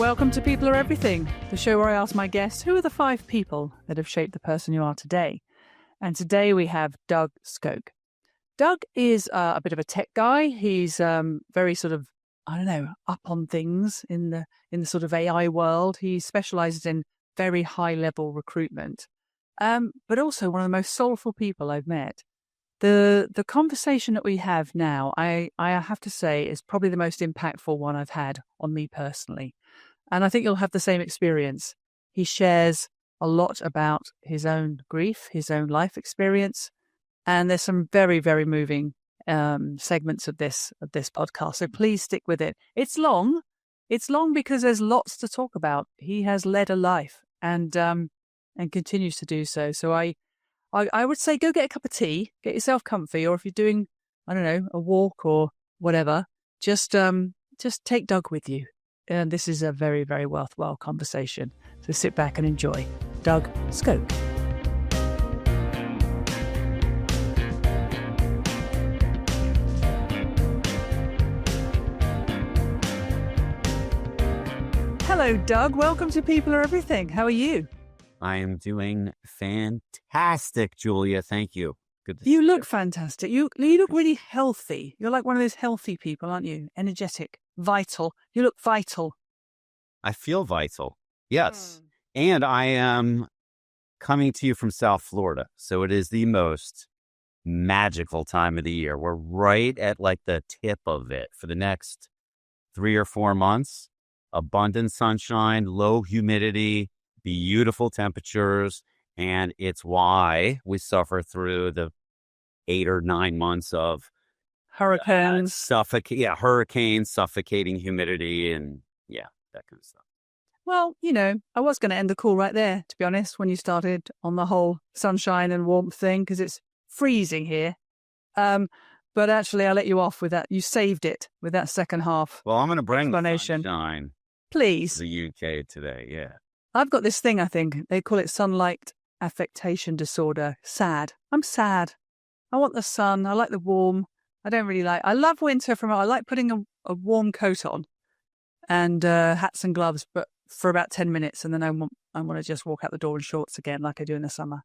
Welcome to People Are Everything, the show where I ask my guests, who are the 5 people that have shaped the person you are today? And today we have Doug Skoke. Doug is a bit of a tech guy. He's very sort of, up on things in the sort of AI world. He specializes in very high level recruitment, but also one of the most soulful people I've met. The conversation that we have now, I have to say, is probably the most impactful one I've had on me personally. And I think you'll have the same experience. He shares a lot about his own grief, his own life experience. And there's some very, very moving segments of this podcast. So please stick with it. It's long. It's long because there's lots to talk about. He has led a life and continues to do so. So I would say go get a cup of tea, get yourself comfy, or if you're doing, a walk or whatever, just take Doug with you. And this is a very, very worthwhile conversation. So sit back and enjoy. Doug Skoke. Hello, Doug. Welcome to People Are Everything. How are you? I am doing fantastic, Julia. Thank you. Good to see you. Look fantastic. You look really healthy. You're like one of those healthy people, aren't you? Energetic, vital. You look vital. I feel vital. Yes. And I am coming to you from South Florida. So it is the most magical time of the year. We're right at like the tip of it for the next 3 or 4 months. Abundant sunshine, low humidity, beautiful temperatures, and it's why we suffer through the 8 or 9 months of hurricanes, hurricanes, suffocating humidity, and that kind of stuff. Well, I was going to end the call right there, to be honest, when you started on the whole sunshine and warmth thing, because it's freezing here. But actually, I'll let you off with that. You saved it with that second half. Well, I'm going to bring the explanation. Sunshine, please, to the UK today. Yeah. I've got this thing, I think. They call it sunlight affectation disorder. Sad. I'm sad. I want the sun. I like the warm. I love winter I like putting a warm coat on and hats and gloves, but for about 10 minutes. And then I want to just walk out the door in shorts again, like I do in the summer.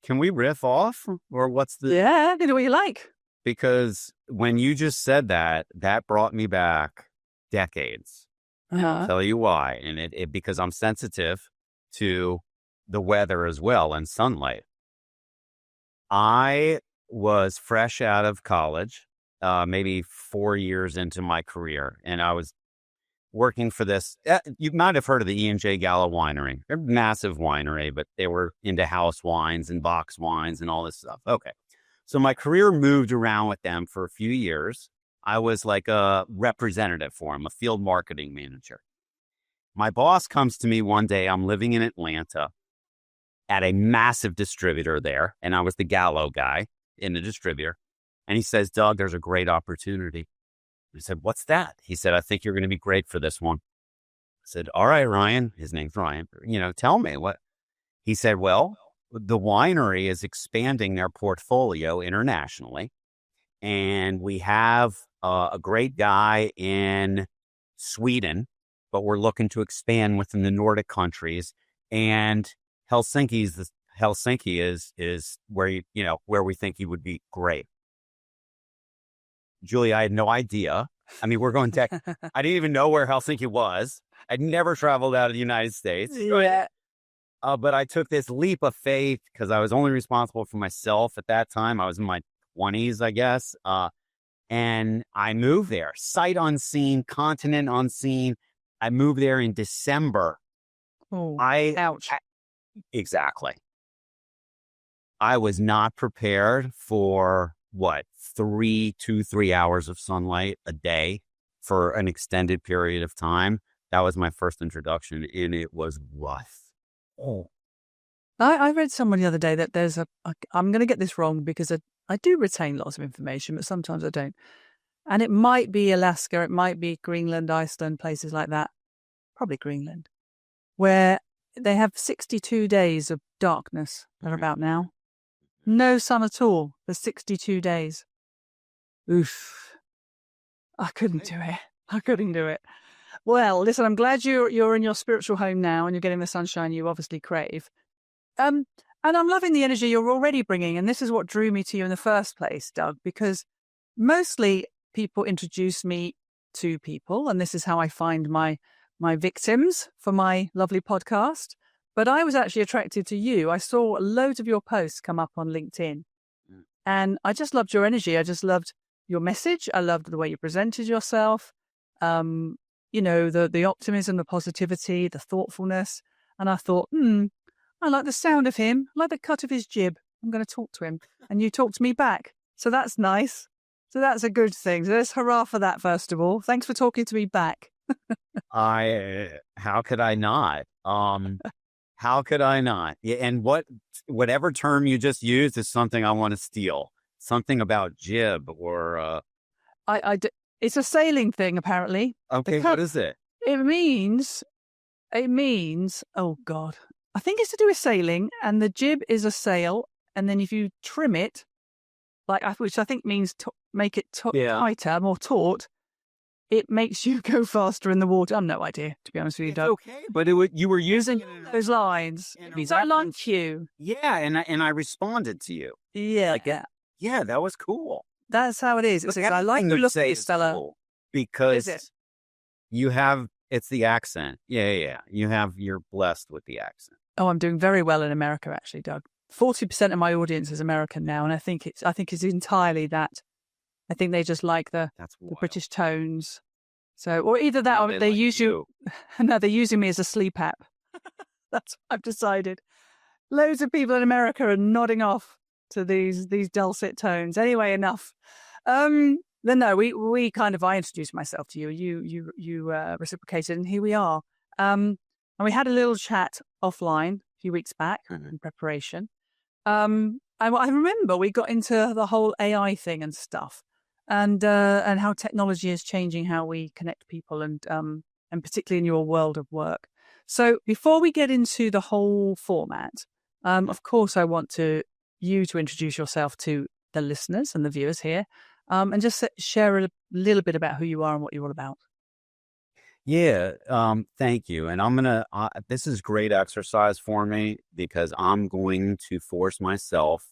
Can we riff off? Or what's the... Yeah, do what you like. Because when you just said that brought me back decades. I'll tell you why. And it because I'm sensitive to the weather as well and sunlight. I was fresh out of college, maybe 4 years into my career, and I was working for this. You might have heard of the E&J Gallo Winery. They're a massive winery, but they were into house wines and box wines and all this stuff. Okay. So my career moved around with them for a few years. I was like a representative for them, a field marketing manager. My boss comes to me one day. I'm living in Atlanta at a massive distributor there, and I was the Gallo guy in the distributor. And he says, Doug, there's a great opportunity. I said, what's that? He said, I think you're going to be great for this one. I said, all right, Ryan. His name's Ryan. Tell me what. He said, well, the winery is expanding their portfolio internationally. And we have a great guy in Sweden, but we're looking to expand within the Nordic countries. And Helsinki is where where we think he would be great. Julia, I had no idea. I mean, we're going tech. I didn't even know where Helsinki was. I'd never traveled out of the United States. Yeah. But I took this leap of faith because I was only responsible for myself at that time. I was in my 20s, I guess. And I moved there, sight unseen, continent unseen. I moved there in December. Oh, ouch. Exactly. I was not prepared for 3 hours of sunlight a day for an extended period of time. That was my first introduction, and it was rough. Oh. I read somewhere the other day that there's I'm going to get this wrong because I do retain lots of information, but sometimes I don't. And it might be Alaska, it might be Greenland, Iceland, places like that. Probably Greenland, where they have 62 days of darkness. They're about now. No sun at all for 62 days. Oof. I couldn't do it. Well, listen, I'm glad you're in your spiritual home now and you're getting the sunshine you obviously crave. And I'm loving the energy you're already bringing. And this is what drew me to you in the first place, Doug, because mostly people introduce me to people, and this is how I find my victims for my lovely podcast. But I was actually attracted to you. I saw loads of your posts come up on LinkedIn, and I just loved your energy. I just loved your message. I loved the way you presented yourself. The optimism, the positivity, the thoughtfulness. And I thought, I like the sound of him. I like the cut of his jib. I'm going to talk to him. And you talked to me back. So that's nice. So that's a good thing. So let's hurrah for that, first of all. Thanks for talking to me back. How could I not? How could I not? Yeah, and whatever term you just used is something I want to steal. Something about jib or... It's a sailing thing, apparently. Okay, what is it? It means, oh God, I think it's to do with sailing, and the jib is a sail, and then if you trim it, which I think means make it tighter, more taut, it makes you go faster in the water. I've no idea, to be honest with you, Doug. Okay, but you were using those lines. It means I like you. Yeah, and I responded to you. Yeah. Yeah, that was cool. That's how it is. It's I like the look of you, Stella. Cool because it's the accent. Yeah. You're blessed with the accent. Oh, I'm doing very well in America, actually, Doug. 40% of my audience is American now, and I think it's entirely that. I think they just like the British tones. So, or either that, or they use you. No, they're using me as a sleep app. That's what I've decided. Loads of people in America are nodding off to these dulcet tones. Anyway, enough. I introduced myself to you. You reciprocated, and here we are. And we had a little chat offline a few weeks back in preparation. I remember we got into the whole AI thing and stuff, and how technology is changing how we connect people, and particularly in your world of work. So before we get into the whole format, of course, I want you to introduce yourself to the listeners and the viewers here, and just share a little bit about who you are and what you're all about. Yeah, thank you. And I'm going to, this is great exercise for me because I'm going to force myself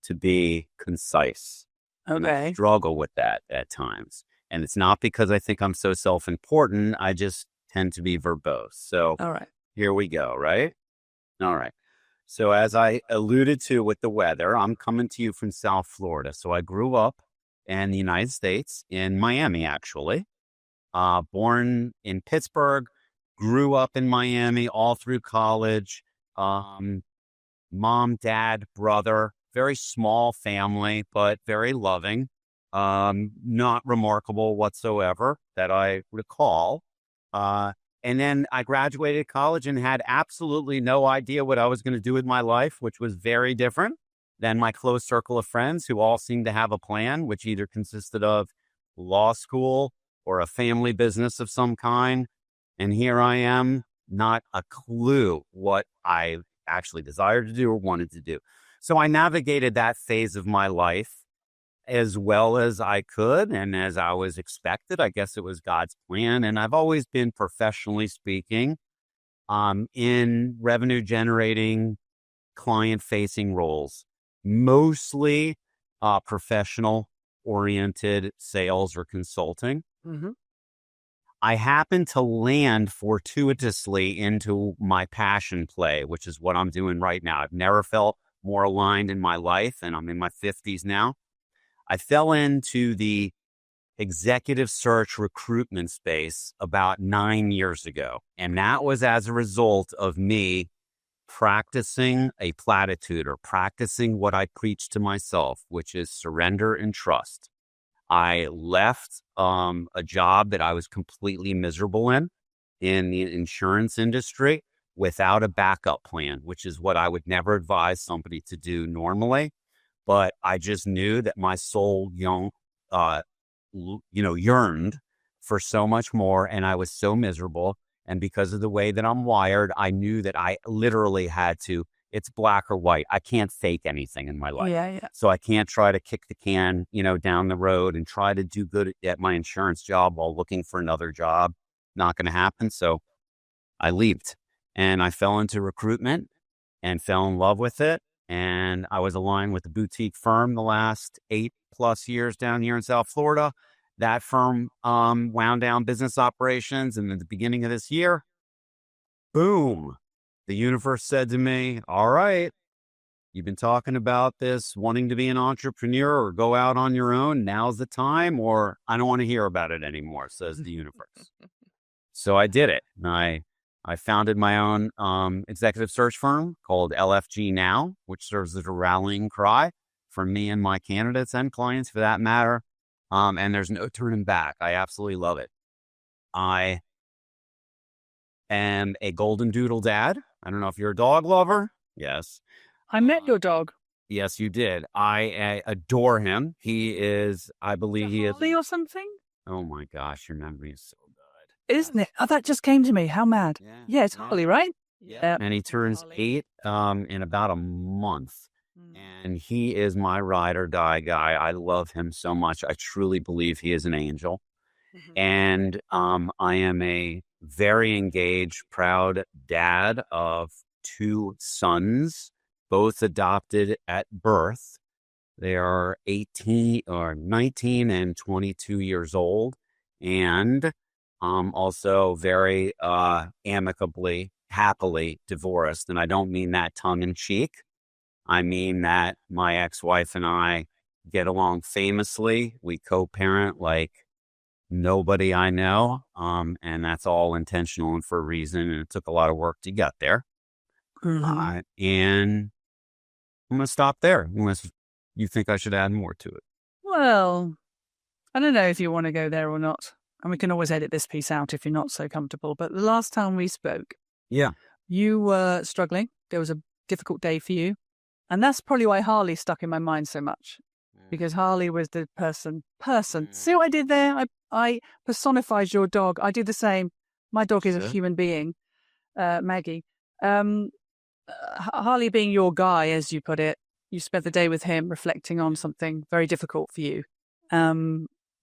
to be concise. Okay. I struggle with that at times. And it's not because I think I'm so self-important. I just tend to be verbose. So all right, here we go, right? All right. So as I alluded to with the weather, I'm coming to you from South Florida. So I grew up in the United States, in Miami, actually. Born in Pittsburgh, grew up in Miami all through college. Mom, dad, brother, very small family, but very loving. Not remarkable whatsoever that I recall. And then I graduated college and had absolutely no idea what I was going to do with my life, which was very different than my close circle of friends who all seemed to have a plan, which either consisted of law school or a family business of some kind. And here I am, not a clue what I actually desired to do or wanted to do. So I navigated that phase of my life as well as I could and as I was expected. I guess it was God's plan. And I've always been, professionally speaking, in revenue generating, client facing roles, mostly professional oriented sales or consulting. Mm-hmm. I happened to land fortuitously into my passion play, which is what I'm doing right now. I've never felt more aligned in my life, and I'm in my 50s now. I fell into the executive search recruitment space about 9 years ago. And that was as a result of me practicing a platitude or practicing what I preach to myself, which is surrender and trust. I left a job that I was completely miserable in the insurance industry without a backup plan, which is what I would never advise somebody to do normally. But I just knew that my soul, yearned for so much more, and I was so miserable. And because of the way that I'm wired, I knew that I literally had to. It's black or white. I can't fake anything in my life. Yeah. So I can't try to kick the can, down the road and try to do good at my insurance job while looking for another job. not going to happen. So I leaped and I fell into recruitment and fell in love with it. And I was aligned with the boutique firm the last 8+ years down here in South Florida. That firm wound down business operations. And at the beginning of this year, boom, the universe said to me, all right, you've been talking about this, wanting to be an entrepreneur or go out on your own. Now's the time, or I don't want to hear about it anymore, says the universe. So I did it. And I founded my own executive search firm called LFG Now, which serves as a rallying cry for me and my candidates and clients for that matter. And there's no turning back. I absolutely love it. I am a golden doodle dad. I don't know if you're a dog lover. Yes. I met your dog. Yes, you did. I adore him. He is, I believe he is. Harley or something? Oh my gosh, your memory is so good. Isn't it? Oh, that just came to me. How mad. Yeah, it's Harley, right? Yeah. And he turns 8 in about a month. And he is my ride or die guy. I love him so much. I truly believe he is an angel. And I am a very engaged, proud dad of 2 sons, both adopted at birth. They are 18 or 19 and 22 years old, and also very amicably, happily divorced. And I don't mean that tongue in cheek. I mean that my ex-wife and I get along famously. We co-parent like nobody I know. And that's all intentional and for a reason. And it took a lot of work to get there. And I'm going to stop there unless you think I should add more to it. Well, I don't know if you want to go there or not. And we can always edit this piece out if you're not so comfortable. But the last time we spoke, you were struggling. There was a difficult day for you. And that's probably why Harley stuck in my mind so much. Because Harley was the person. See what I did there? I personified your dog. I do the same. My dog is a human being, Maggie. Harley being your guy, as you put it, you spent the day with him reflecting on something very difficult for you,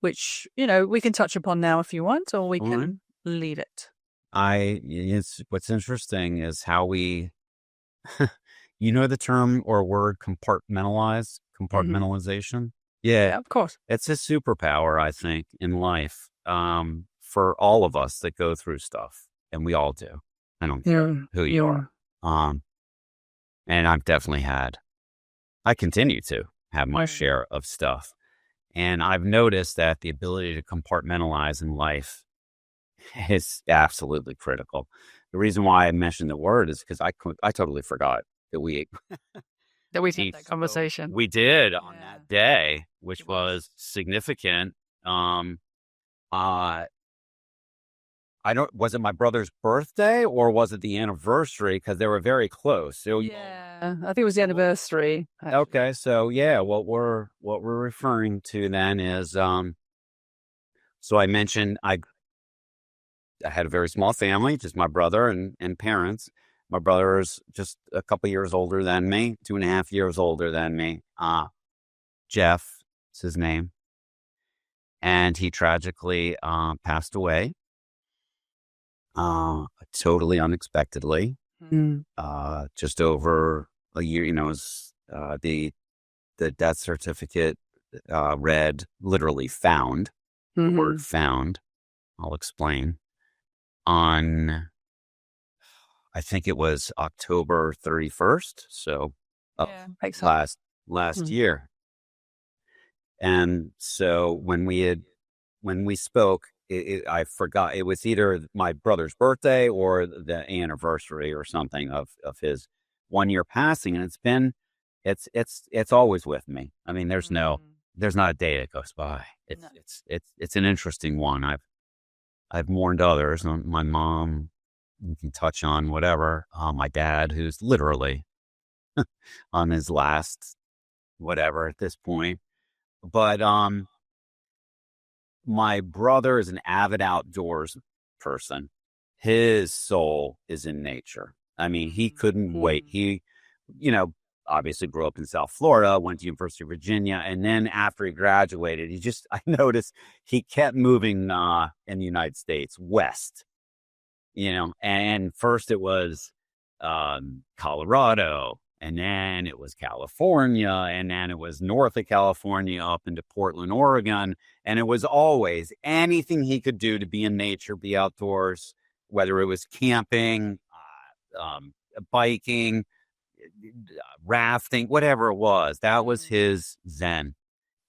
which, we can touch upon now if you want, or we can leave it. What's interesting is how we, the term or word compartmentalization? Yeah, of course. It's a superpower, I think, in life for all of us that go through stuff, and we all do. I don't care who you are. And I've definitely I continue to have my share of stuff. And I've noticed that the ability to compartmentalize in life is absolutely critical. The reason why I mentioned the word is because I totally forgot that we had that conversation. We did on that day, which was significant. Was it my brother's birthday or was it the anniversary? Because they were very close. So, I think it was the anniversary. Actually. Okay. So what we're referring to then is, so I mentioned I had a very small family, just my brother and parents. My brother is just a couple years older than me, 2.5 years older than me. Jeff is his name. And he tragically passed away. Totally unexpectedly. Just over a year, the death certificate read literally found. The word found. I'll explain. On, I think it was October 31st. So last year. And so when we spoke, I forgot, it was either my brother's birthday or the anniversary or something of his 1 year passing. And it's always with me. I mean, there's not a day that goes by. It's an interesting one. I've mourned others. My mom, you can touch on whatever. My dad, who's literally on his last whatever at this point. But my brother is an avid outdoors person. His soul is in nature. I mean, he couldn't wait. He, obviously grew up in South Florida, went to University of Virginia. And then after he graduated, I noticed he kept moving in the United States west, and first it was Colorado, and then it was California, and then it was north of California up into Portland, Oregon. And it was always anything he could do to be in nature, be outdoors, whether it was camping, biking, rafting, whatever it was. That was his zen.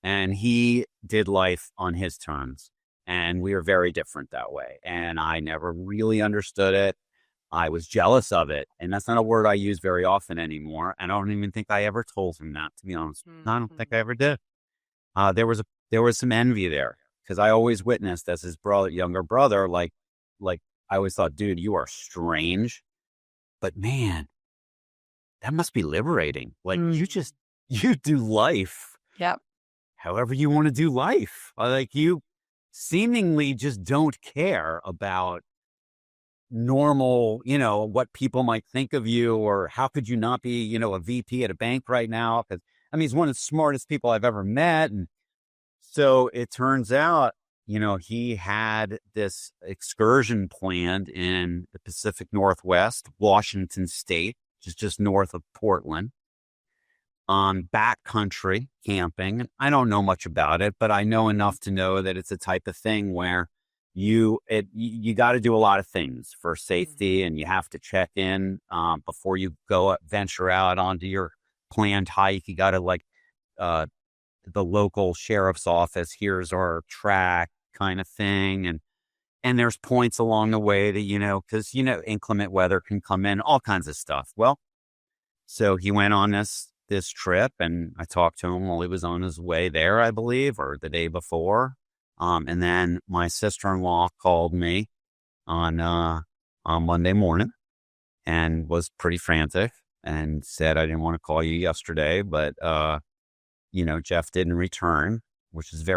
And he did life on his terms. And we are very different that way. And I never really understood it. I was jealous of it. And that's not a word I use very often anymore. And I don't even think I ever told him that, to be honest. I don't think I ever did. There was some envy there, because I always witnessed as his younger brother, like I always thought, dude, you are strange, but man, that must be liberating. Like you do life. Yep. However you want to do life. Like you seemingly just don't care about normal, what people might think of you, or how could you not be, a VP at a bank right now? Because he's one of the smartest people I've ever met. And so it turns out, he had this excursion planned in the Pacific Northwest, Washington State, which is just north of Portland, on backcountry camping. I don't know much about it, but I know enough to know that it's a type of thing where you got to do a lot of things for safety, and you have to check in before you venture out onto your planned hike. You got to the local sheriff's office, here's our track kind of thing. And there's points along the way that, because, inclement weather can come in, all kinds of stuff. Well, so he went on this trip, and I talked to him while he was on his way there, I believe, or the day before. And then my sister-in-law called me on Monday morning and was pretty frantic and said, I didn't want to call you yesterday, but, Jeff didn't return, which is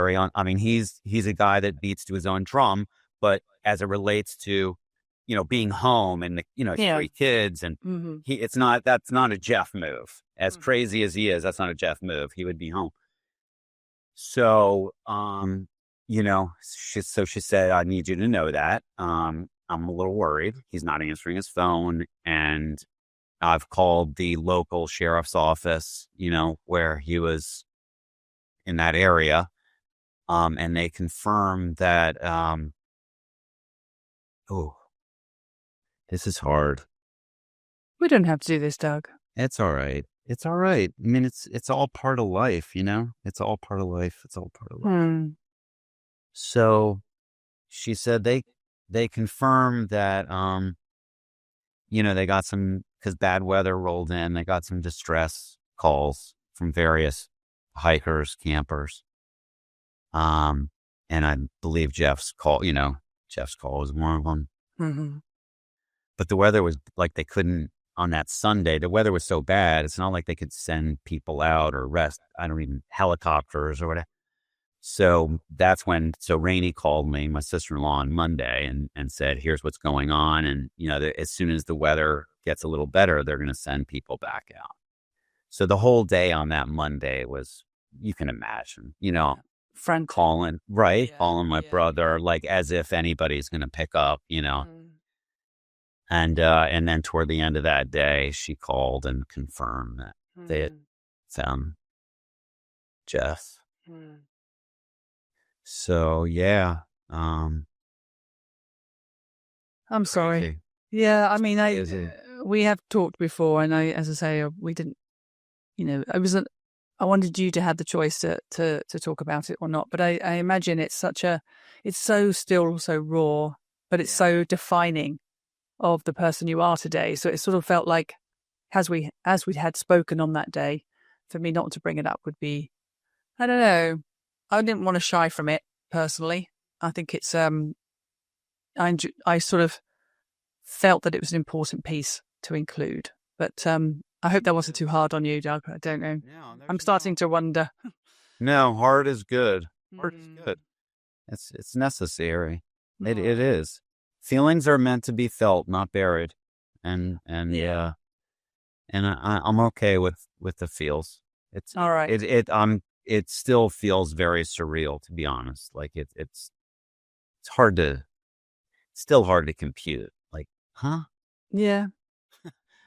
he's a guy that beats to his own drum, but as it relates to, being home and, 3 kids, and that's not a Jeff move. As crazy as he is, that's not a Jeff move. He would be home. So, she said, I need you to know that. I'm a little worried. He's not answering his phone. And I've called the local sheriff's office, where he was in that area. And they confirmed that, this is hard. We don't have to do this, Doug. It's all right. It's all right. It's all part of life, It's all part of life. It's all part of life. So she said they confirmed that, they got some, because bad weather rolled in, they got some distress calls from various hikers, campers. And I believe Jeff's call was one of them. Mm-hmm. But the weather was like, they couldn't, on that Sunday, the weather was so bad, it's not like they could send people out or helicopters or whatever. So that's when Rainey called me, my sister-in-law, on Monday and said, here's what's going on. And, as soon as the weather gets a little better, they're going to send people back out. So the whole day on that Monday was, you can imagine, Friend calling my brother, like as if anybody's going to pick up, And then toward the end of that day, she called and confirmed that they had found Jeff. So, yeah. I'm sorry. Yeah, we have talked before, and as I say, we didn't, I wanted you to have the choice to talk about it or not. But I imagine it's so still so raw, but it's so defining of the person you are today. So it sort of felt like, as we had spoken on that day, for me not to bring it up would be, I don't know. I didn't want to shy from it personally. I think it's I sort of felt that it was an important piece to include. But I hope that wasn't too hard on you, Doug. I don't know. No, I'm starting to wonder. No, hard is good. Hard is good. It's necessary. It is. Feelings are meant to be felt, not buried. And and I'm okay with the feels. It's All right. it still feels very surreal, to be honest. Like it's hard to still hard to compute. Like, huh? Yeah.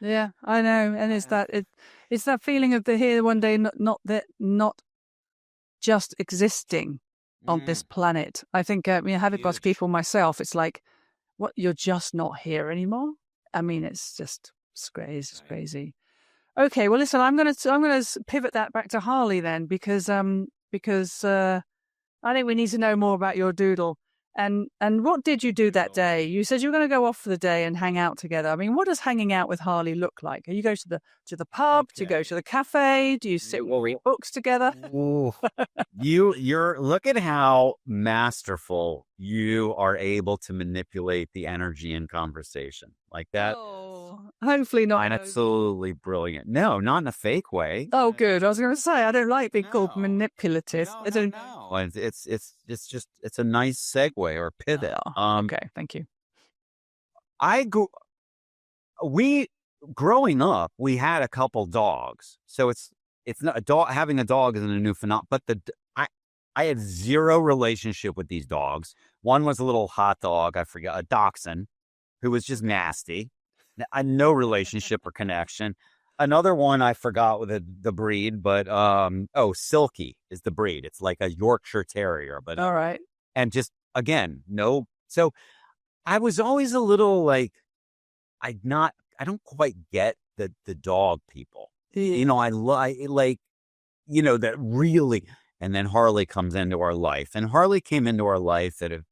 Yeah, I know. And it's that feeling of the here one day, not just existing on this planet. I think, having got people myself, it's like, what, you're just not here anymore? I mean, it's crazy. It's crazy. Okay, well, listen, I'm gonna pivot that back to Harley then, because I think we need to know more about your doodle. And what did you do that day? You said you were going to go off for the day and hang out together. I mean, what does hanging out with Harley look like? Are you go to the pub? Do you go to the cafe? Do you sit and read books together? Ooh. You're look at how masterful you are able to manipulate the energy in conversation like that. Oh, hopefully not. Absolutely brilliant. No, not in a fake way. Oh, good. I was going to say, I don't like being called manipulative. No, no, no. It's a nice segue or pivot. Okay, thank you. Growing up, we had a couple dogs, so it's not a dog. Having a dog isn't a new phenomenon, but I had zero relationship with these dogs. One was a little hot dog, I forget, a dachshund, who was just nasty. No relationship or connection. Another one I forgot with the breed, but Silky is the breed. It's like a Yorkshire Terrier, but all right. And just again, no. So I was always a little like, I don't quite get the dog people. Yeah. I like, that really. And then Harley comes into our life, and Harley came into our life at a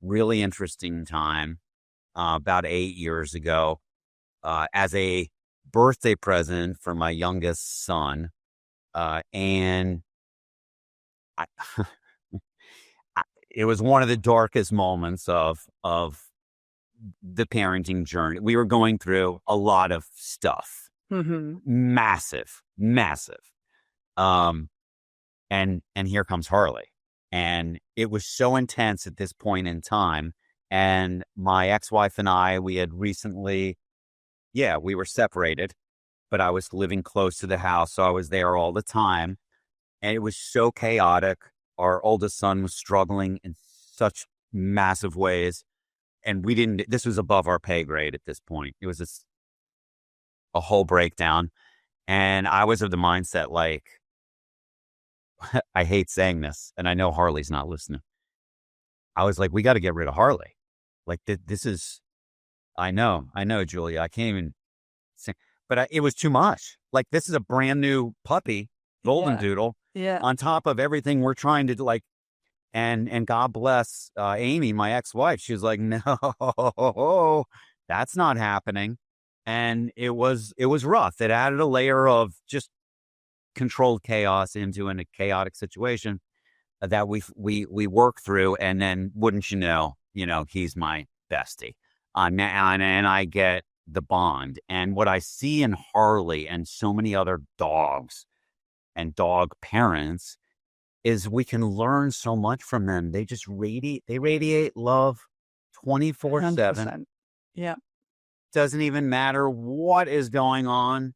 really interesting time, about 8 years ago, as a birthday present for my youngest son. And it was one of the darkest moments of the parenting journey. We were going through a lot of stuff, massive. And here comes Harley. And it was so intense at this point in time. And my ex-wife and I, we had recently, we were separated, but I was living close to the house. So I was there all the time. And it was so chaotic. Our oldest son was struggling in such massive ways. And this was above our pay grade at this point. It was a whole breakdown. And I was of the mindset, like, I hate saying this, and I know Harley's not listening. I was like, we got to get rid of Harley. Like, this is, I know, Julia, I can't even say, but it was too much. Like, this is a brand new puppy, golden doodle, on top of everything we're trying to do, like, and God bless Amy, my ex-wife. She was like, no, that's not happening. And it was rough. It added a layer of just controlled chaos into a chaotic situation that we work through. And then, wouldn't you know, he's my bestie. And I get the bond. And what I see in Harley and so many other dogs and dog parents is we can learn so much from them. They just radiate love 24/7. Yeah. Doesn't even matter what is going on.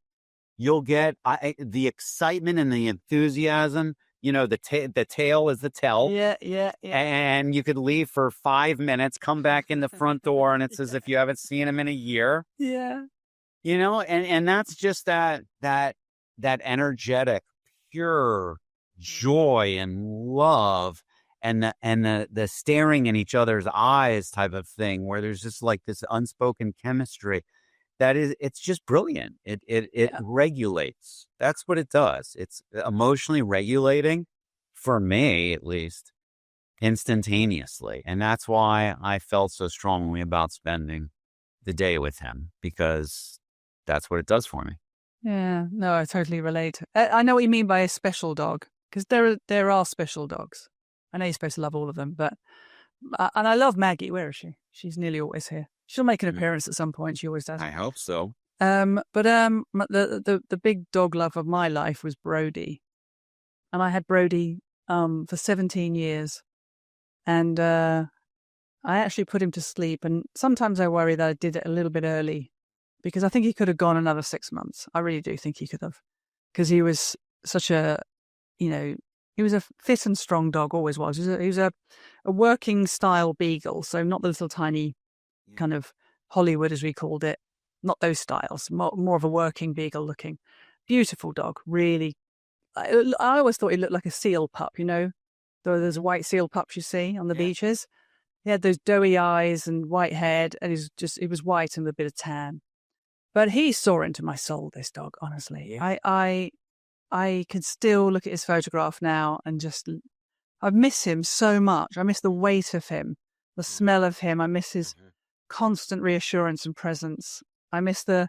You'll get the excitement and the enthusiasm. The tail is the tell. Yeah. And you could leave for 5 minutes, come back in the front door, and it's as if you haven't seen him in a year. Yeah. And that's just that energetic, pure joy and love, and the staring in each other's eyes type of thing, where there's just like this unspoken chemistry. It's just brilliant. It regulates. That's what it does. It's emotionally regulating, for me at least, instantaneously. And that's why I felt so strongly about spending the day with him, because that's what it does for me. Yeah, no, I totally relate. I know what you mean by a special dog, because there are special dogs. I know you're supposed to love all of them, but and I love Maggie. Where is she? She's nearly always here. She'll make an appearance at some point. She always does. I hope so. But the big dog love of my life was Brody, and I had Brody for 17 years, and I actually put him to sleep. And sometimes I worry that I did it a little bit early, because I think he could have gone another 6 months. I really do think he could have, because he was such a, he was a fit and strong dog, always was. He was a working style beagle, so not the little tiny kind of Hollywood, as we called it, not those styles, more of a working beagle looking. Beautiful dog, really. I always thought he looked like a seal pup, those white seal pups you see on the beaches. He had those doughy eyes and white head, and he was white and with a bit of tan. But he saw into my soul, this dog, honestly. Yeah. I can still look at his photograph now and I miss him so much. I miss the weight of him, the smell of him. I miss his constant reassurance and presence. I miss the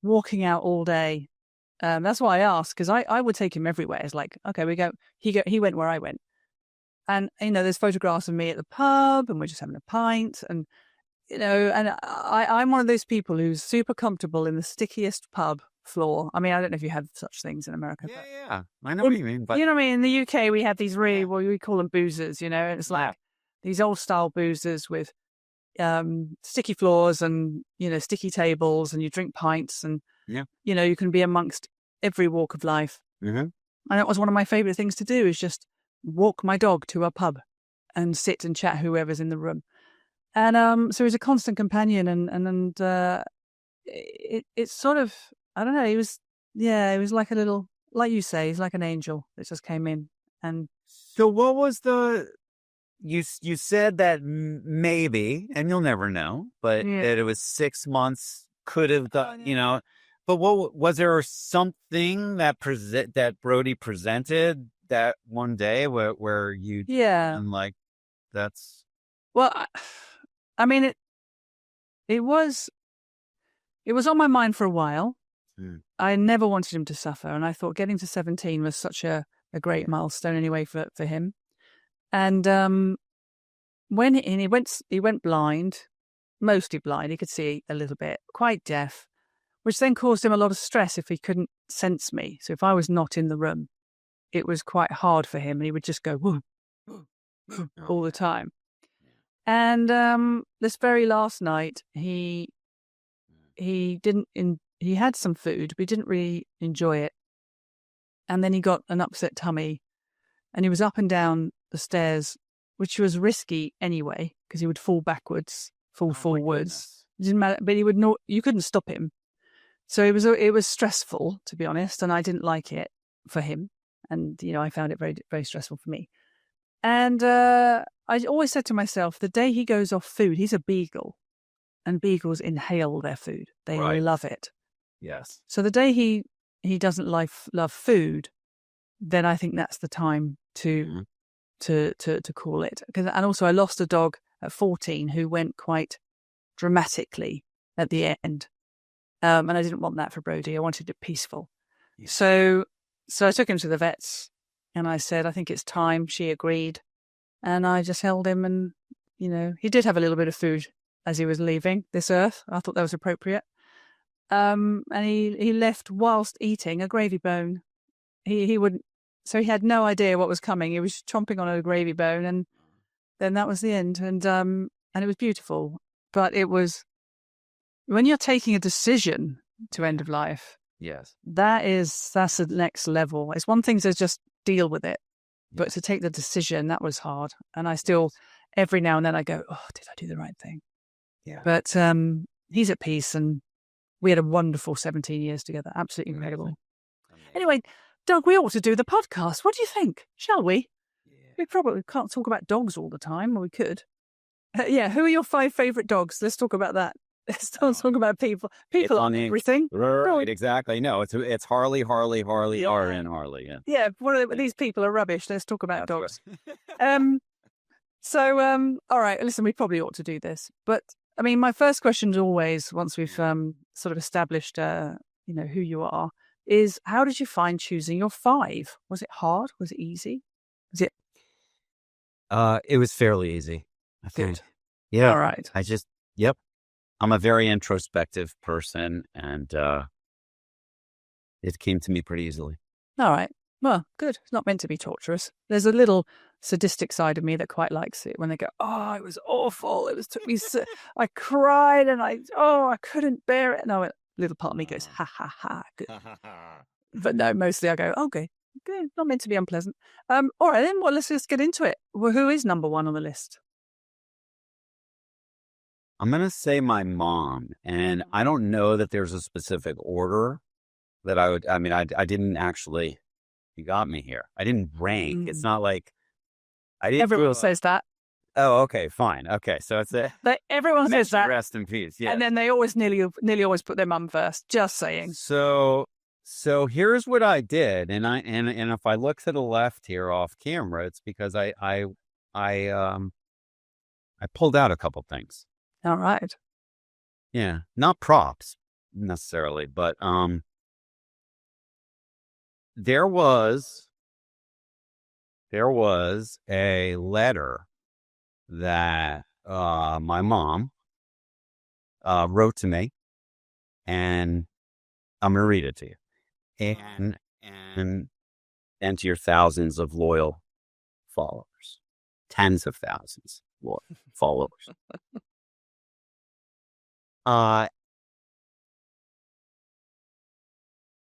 walking out all day. That's why I asked, because I would take him everywhere. It's like, okay, we go. He went where I went. And, there's photographs of me at the pub and we're just having a pint. And, and I'm one of those people who's super comfortable in the stickiest pub floor. I mean, I don't know if you have such things in America. Yeah. I know what you mean. But... You know what I mean? In the UK, we have these really, well, we call them boozers, and it's like these old style boozers with sticky floors and, sticky tables, and you drink pints and, you can be amongst every walk of life. Mm-hmm. And it was one of my favorite things to do, is just walk my dog to a pub and sit and chat whoever's in the room. And so he's a constant companion, and it's sort of, I don't know, he was like a little, like you say, he's like an angel that just came in. And so what was you said that maybe, and you'll never know, but that it was 6 months, could have done, but what was there something that Brody presented that one day where you and like that's I mean it was on my mind for a while. I never wanted him to suffer, and I thought getting to 17 was such a great milestone anyway for him. And when he went blind, mostly blind, he could see a little bit, quite deaf, which then caused him a lot of stress if he couldn't sense me. So if I was not in the room, it was quite hard for him, and he would just go woo, woo, woo, all the time. And this very last night, he had some food, but he didn't really enjoy it. And then he got an upset tummy, and he was up and down the stairs, which was risky anyway, because he would fall backwards, forwards. It didn't matter, but you couldn't stop him. So it was stressful, to be honest, and I didn't like it for him. And, I found it very, very stressful for me. And I always said to myself, the day he goes off food, he's a beagle, and beagles inhale their food. They love it. Yes. So the day he doesn't love food, then I think that's the time to call it. And also I lost a dog at 14 who went quite dramatically at the end. And I didn't want that for Brody. I wanted it peaceful. Yeah. So I took him to the vets, and I said, I think it's time. She agreed. And I just held him, and, he did have a little bit of food as he was leaving this earth. I thought that was appropriate. And he left whilst eating a gravy bone. He wouldn't, so he had no idea what was coming. He was chomping on a gravy bone, and then that was the end. And it was beautiful. But it was, when you're taking a decision to end of life, yes, that's the next level. It's one thing to just deal with it, but to take the decision, that was hard. And I still, every now and then I go, oh, did I do the right thing? Yeah. But he's at peace, and we had a wonderful 17 years together. Absolutely incredible. Amazing. Anyway, Doug, we ought to do the podcast. What do you think? Shall we? Yeah. We probably can't talk about dogs all the time, or we could. Who are your 5 favourite dogs? Let's talk about that. Let's talk about people. People on everything. Right, exactly. No, it's Harley, RN, Harley. Yeah. Yeah, these people are rubbish. Let's talk about dogs. Right. All right, listen, we probably ought to do this. But, I mean, my first question is always, once we've sort of established, who you are, is how did you find choosing your 5? Was it hard? Was it easy? It was fairly easy, I think. Good. Yeah. All right. I'm a very introspective person, and it came to me pretty easily. All right. Well, good. It's not meant to be torturous. There's a little sadistic side of me that quite likes it when they go, oh, it was awful. Took me, I cried, and I couldn't bear it. No, little part of me goes, ha, ha, ha. Good. But no, mostly I go, okay, good, not meant to be unpleasant. All right, then, well, let's just get into it. Well, who is number one on the list? I'm going to say my mom. And I don't know that there's a specific order that I didn't actually, you got me here. I didn't rank. It's not like I didn't. Everyone says that. Oh, okay, fine. Okay, so it's everyone says that. Rest in peace. Yeah. And then they always nearly always put their mum first. Just saying. So here's what I did, and if I look to the left here off camera, it's because I pulled out a couple things. All right. Yeah, not props necessarily, but there was a letter that my mom wrote to me, and I'm going to read it to you, and to your thousands of loyal followers, tens of thousands of loyal followers.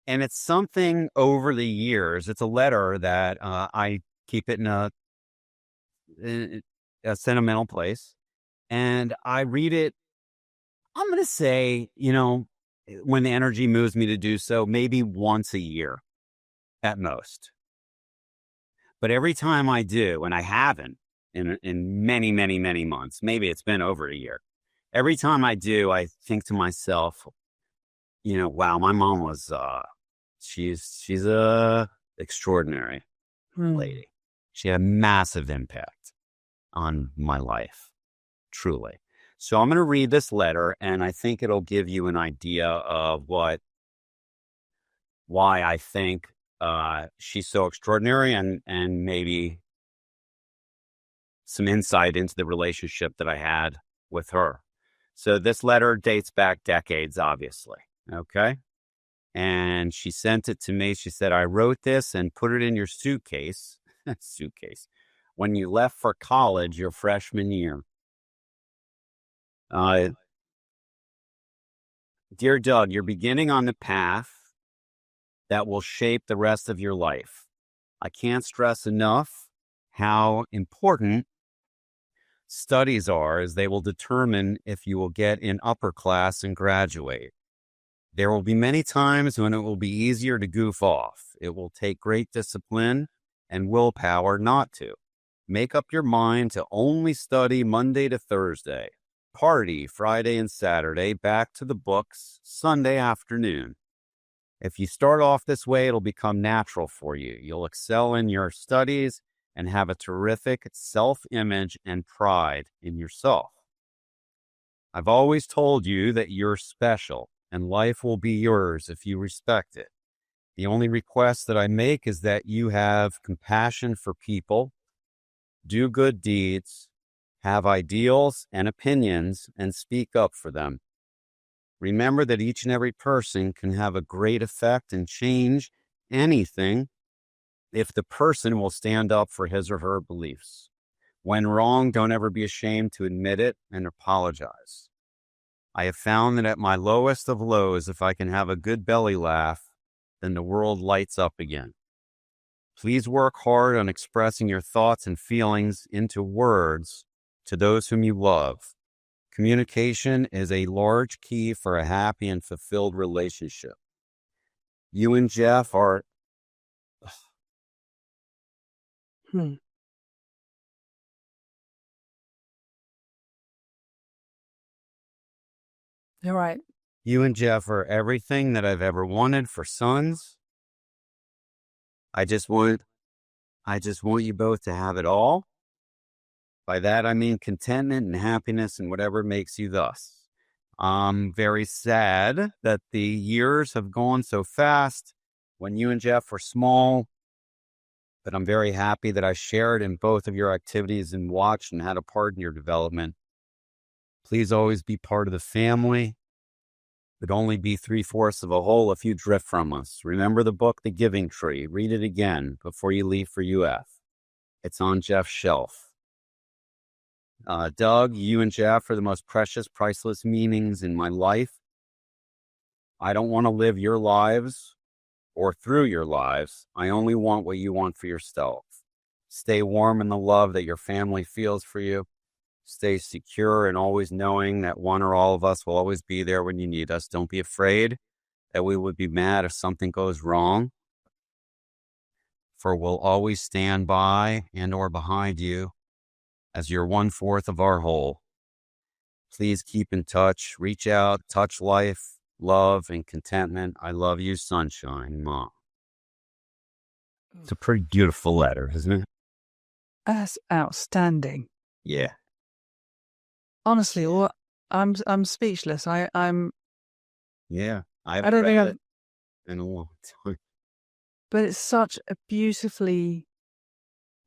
And it's something over the years. It's a letter that I keep it in a sentimental place, and I read it. I'm going to say, when the energy moves me to do so, maybe once a year at most. But every time I do, and I haven't in many, many, many months, maybe it's been over a year. Every time I do, I think to myself, wow, my mom was, she's a extraordinary lady. She had a massive impact on my life, truly. So I'm going to read this letter, and I think it'll give you an idea of why I think she's so extraordinary, and maybe some insight into the relationship that I had with her. So this letter dates back decades, obviously. Okay. And she sent it to me. She said, I wrote this and put it in your suitcase, when you left for college your freshman year. Dear Doug, you're beginning on the path that will shape the rest of your life. I can't stress enough how important studies are, as they will determine if you will get in upper class and graduate. There will be many times when it will be easier to goof off. It will take great discipline and willpower not to. Make up your mind to only study Monday to Thursday, party Friday and Saturday, back to the books Sunday afternoon. If you start off this way, it'll become natural for you. You'll excel in your studies and have a terrific self-image and pride in yourself. I've always told you that you're special, and life will be yours if you respect it. The only request that I make is that you have compassion for people, do good deeds, have ideals and opinions, and speak up for them. Remember that each and every person can have a great effect and change anything if the person will stand up for his or her beliefs. When wrong, don't ever be ashamed to admit it and apologize. I have found that at my lowest of lows, if I can have a good belly laugh, then the world lights up again. Please work hard on expressing your thoughts and feelings into words to those whom you love. Communication is a large key for a happy and fulfilled relationship. You and Jeff are... You're right. You and Jeff are everything that I've ever wanted for sons. I just want you both to have it all. By that, I mean contentment and happiness and whatever makes you thus. I'm very sad that the years have gone so fast when you and Jeff were small, but I'm very happy that I shared in both of your activities and watched and had a part in your development. Please always be part of the family, but only be 3/4 of a whole if you drift from us. Remember the book, The Giving Tree. Read it again before you leave for UF. It's on Jeff's shelf. Doug, you and Jeff are the most precious, priceless meanings in my life. I don't want to live your lives or through your lives. I only want what you want for yourself. Stay warm in the love that your family feels for you. Stay secure and always knowing that one or all of us will always be there when you need us. Don't be afraid that we would be mad if something goes wrong, for we'll always stand by and or behind you as you're 1/4 of our whole. Please keep in touch, reach out, touch life, love, and contentment. I love you, sunshine, Mom. It's a pretty beautiful letter, isn't it? That's outstanding. Yeah. Honestly, I'm speechless. I'm. Yeah. I don't think I've. In a long time. But it's such a beautifully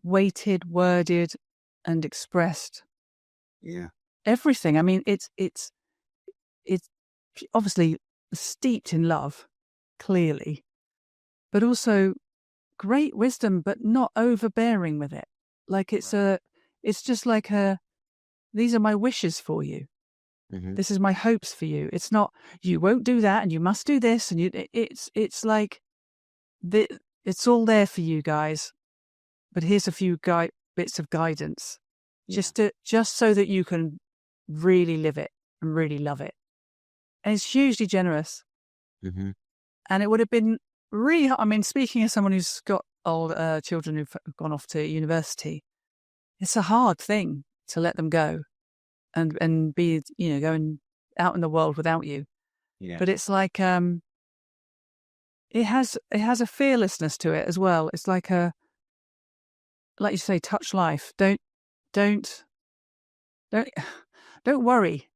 weighted, worded, and expressed Yeah. everything. I mean, it's obviously steeped in love, clearly, but also great wisdom, but not overbearing with it. Like it's just like these are my wishes for you. Mm-hmm. This is my hopes for you. It's not, you won't do that and you must do this. And it's like, it's all there for you guys. But here's a few bits of guidance, just so that you can really live it and really love it. And it's hugely generous. Mm-hmm. And it would have been really, I mean, speaking as someone who's got old children who've gone off to university, it's a hard thing to let them go and be, going out in the world without you. Yeah. But it's like, it has a fearlessness to it as well. It's like like you say, touch life. Don't worry.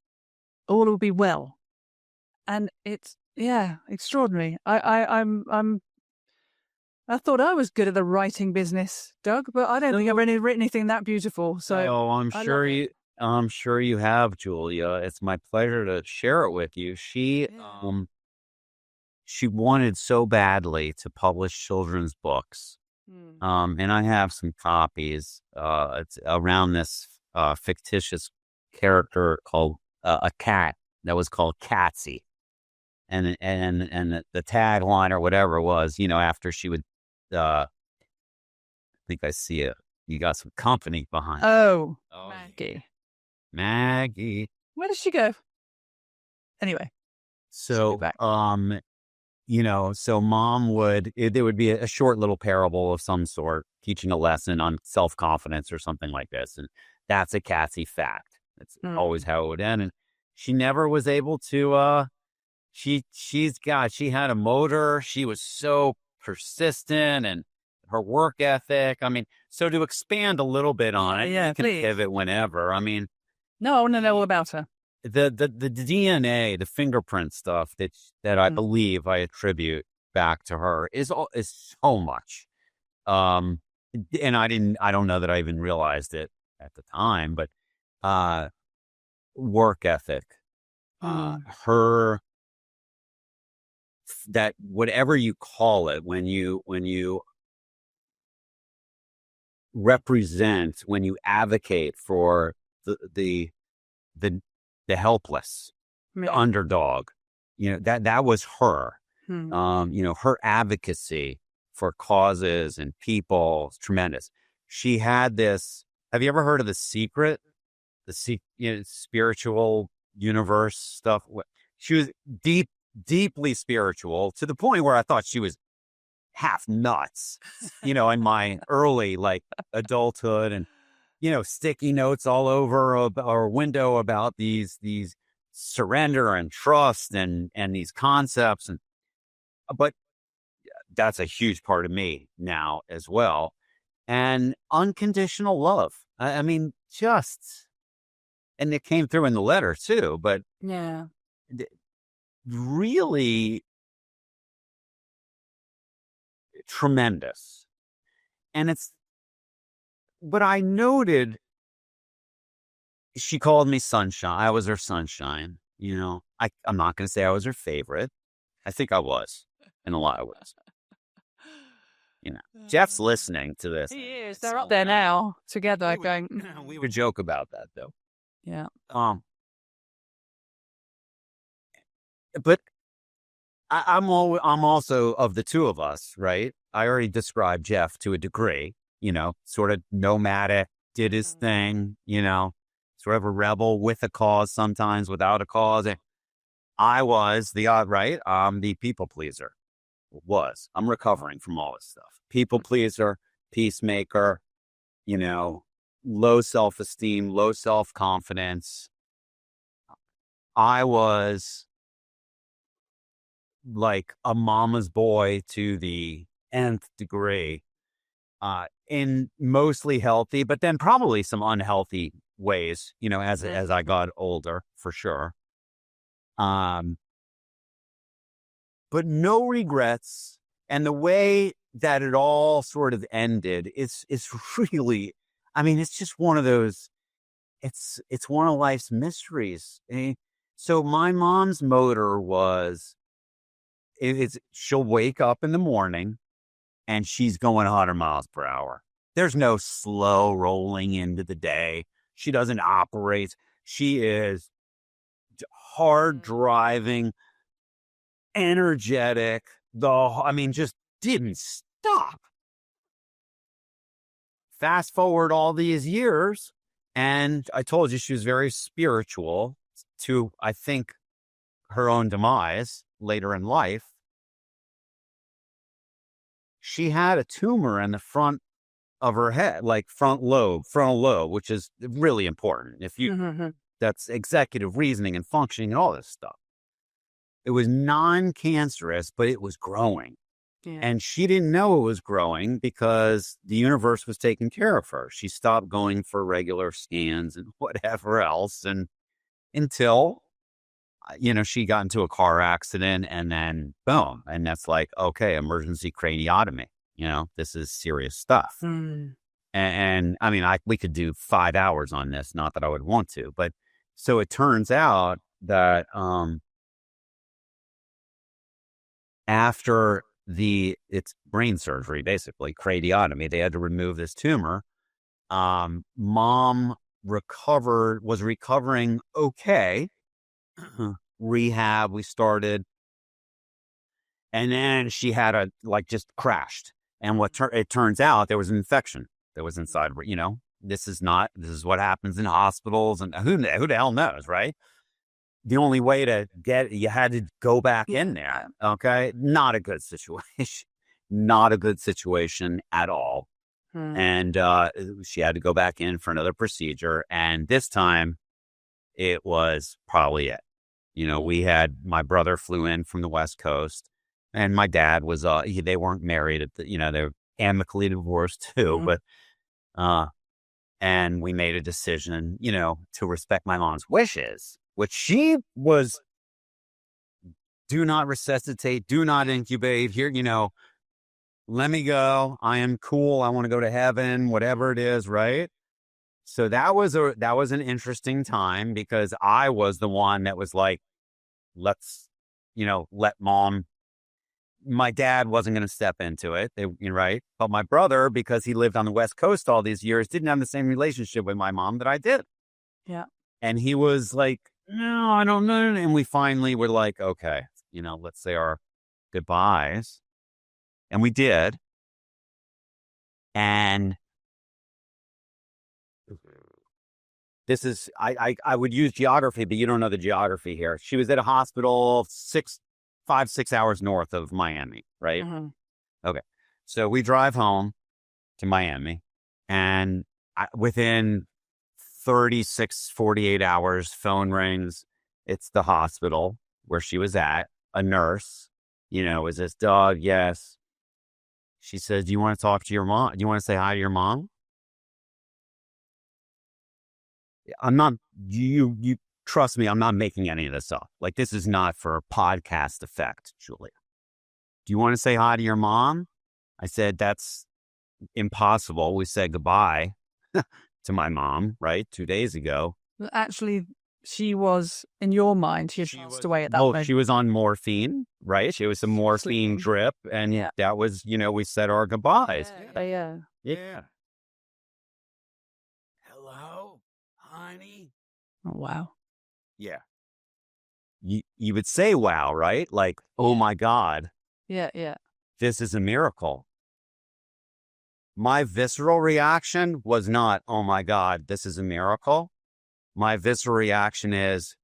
All will be well. And it's, extraordinary. I thought I was good at the writing business, Doug, but I don't think I've written anything that beautiful. So I'm sure you have, Julia. It's my pleasure to share it with you. She wanted so badly to publish children's books. And I have some copies. It's around this fictitious character called a cat that was called Catsy. And the tagline or whatever it was, after she would, I think I see it. You got some company behind. Oh, Maggie. Maggie. Where did she go? Anyway. So, so Mom there would be a short little parable of some sort, teaching a lesson on self-confidence or something like this. And that's a Catsy fact. That's always how it would end. And she never was able to, she had a motor. She was so persistent and her work ethic. I mean, so to expand a little bit on it, you can pivot whenever. I mean, no, I want to know all about her. The DNA, the fingerprint stuff that I believe I attribute back to her is so much. And I don't know that I even realized it at the time, but work ethic, her, that whatever you call it, when you represent, when you advocate for the helpless, the underdog, that was her. Her advocacy for causes and people is tremendous. She had this. Have you ever heard of The Secret? Spiritual universe stuff. She was deeply spiritual, to the point where I thought she was half nuts, in my early adulthood, and sticky notes all over our window about these surrender and trust and these concepts. But that's a huge part of me now as well. And unconditional love. I mean, and it came through in the letter too, but really tremendous. But I noted she called me sunshine. I was her sunshine. I'm not going to say I was her favorite. I think I was in a lot of ways. Jeff's listening to this. He is. They're up there now together going. We would joke about that though. Yeah. But I'm also, of the two of us, right? I already described Jeff to a degree, sort of nomadic, did his thing, sort of a rebel with a cause, sometimes without a cause. I was the people pleaser. I'm recovering from all this stuff. People pleaser, peacemaker, low self-esteem, low self-confidence. I was like a mama's boy to the nth degree, in mostly healthy, but then probably some unhealthy ways, as I got older, for sure. But no regrets. And the way that it all sort of ended is really, it's just one of those, it's one of life's mysteries. So my mom's motor was, she'll wake up in the morning and she's going 100 miles per hour. There's no slow rolling into the day. She doesn't operate. She is hard driving, energetic, just didn't stop. Fast forward all these years, and I told you she was very spiritual to, I think, her own demise later in life. She had a tumor in the front of her head, like frontal lobe, which is really important. That's executive reasoning and functioning and all this stuff. It was non-cancerous, but it was growing. Yeah. And she didn't know it was growing because the universe was taking care of her. She stopped going for regular scans and whatever else. And until, she got into a car accident and then boom. And that's like, okay, emergency craniotomy. This is serious stuff. And we could do 5 hours on this, not that I would want to, but so it turns out that, after it's brain surgery, basically craniotomy, they had to remove this tumor. Mom was recovering okay. Rehab we started, and then she had just crashed. And it turns out there was an infection that was inside. This is what happens in hospitals, and who the hell knows, right? The only way to you had to go back in there. Okay. Not a good situation. Not a good situation at all. And she had to go back in for another procedure. And this time it was probably it. My brother flew in from the West Coast, and my dad was, they weren't married they're amicably divorced too, but, and we made a decision, to respect my mom's wishes, which she was, do not resuscitate, do not incubate here, let me go. I am cool. I want to go to heaven, whatever it is. Right. So that was an interesting time because I was the one that was like, let's, let mom. My dad wasn't going to step into it. Right. But my brother, because he lived on the West Coast all these years, didn't have the same relationship with my mom that I did. Yeah. And he was like, no, I don't know. And we finally were like, okay, let's say our goodbyes. And we did. And this is, I would use geography, but you don't know the geography here. She was at a hospital 5-6 hours north of Miami, right? Okay. So we drive home to Miami, and within 48 hours, phone rings. It's the hospital where she was at, a nurse, is this dog? Yes. She says, do you want to talk to your mom? Do you want to say hi to your mom? I'm not, you trust me, I'm not making any of this up. Like, this is not for podcast effect, Julia. Do you want to say hi to your mom? I said, that's impossible. We said goodbye to my mom, right? 2 days ago. Actually, she was, in your mind, she had passed away at that moment. She was on morphine, right? She was a morphine drip, and that was, we said our goodbyes. Yeah. Hello, honey. Oh, wow. Yeah. you would say, wow, right? Like, oh my God, Yeah, yeah. this is a miracle. My visceral reaction was not, oh my God, this is a miracle. My visceral reaction is,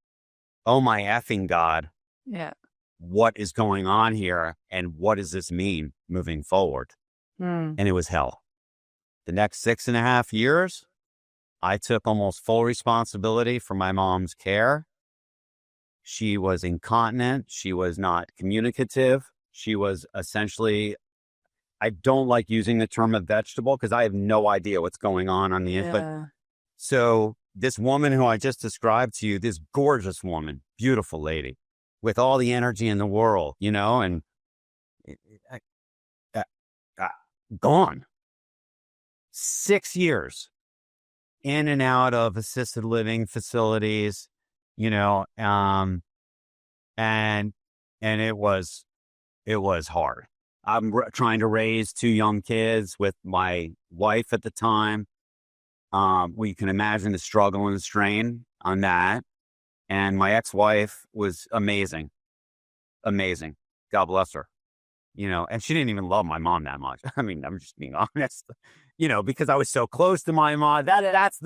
oh my effing God, Yeah. what is going on here? And what does this mean moving forward? Mm. And it was hell. The next 6.5 years, I took almost full responsibility for my mom's care. She was incontinent. She was not communicative. She was essentially, I don't like using the term a vegetable because I have no idea what's going on the inside. Yeah. So this woman who I just described to you, this gorgeous woman, beautiful lady with all the energy in the world, and gone. 6 years in and out of assisted living facilities, and it was hard. I'm trying to raise 2 young kids with my wife at the time. We can imagine the struggle and the strain on that. And my ex-wife was amazing. Amazing. God bless her. And she didn't even love my mom that much. I mean, I'm just being honest, because I was so close to my mom. That's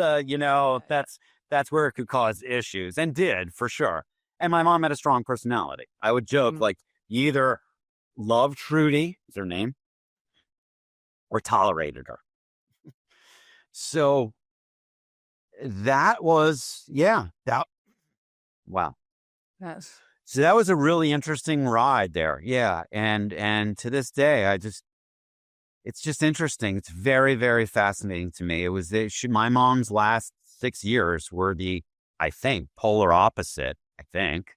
that's where it could cause issues, and did for sure. And my mom had a strong personality. I would joke, like, you either loved Trudy, is her name, or tolerated her. So that was, wow. So that was a really interesting ride there. Yeah. And to this day, it's just interesting. It's very, very fascinating to me. It was, my mom's last 6 years were I think, polar opposite. I think.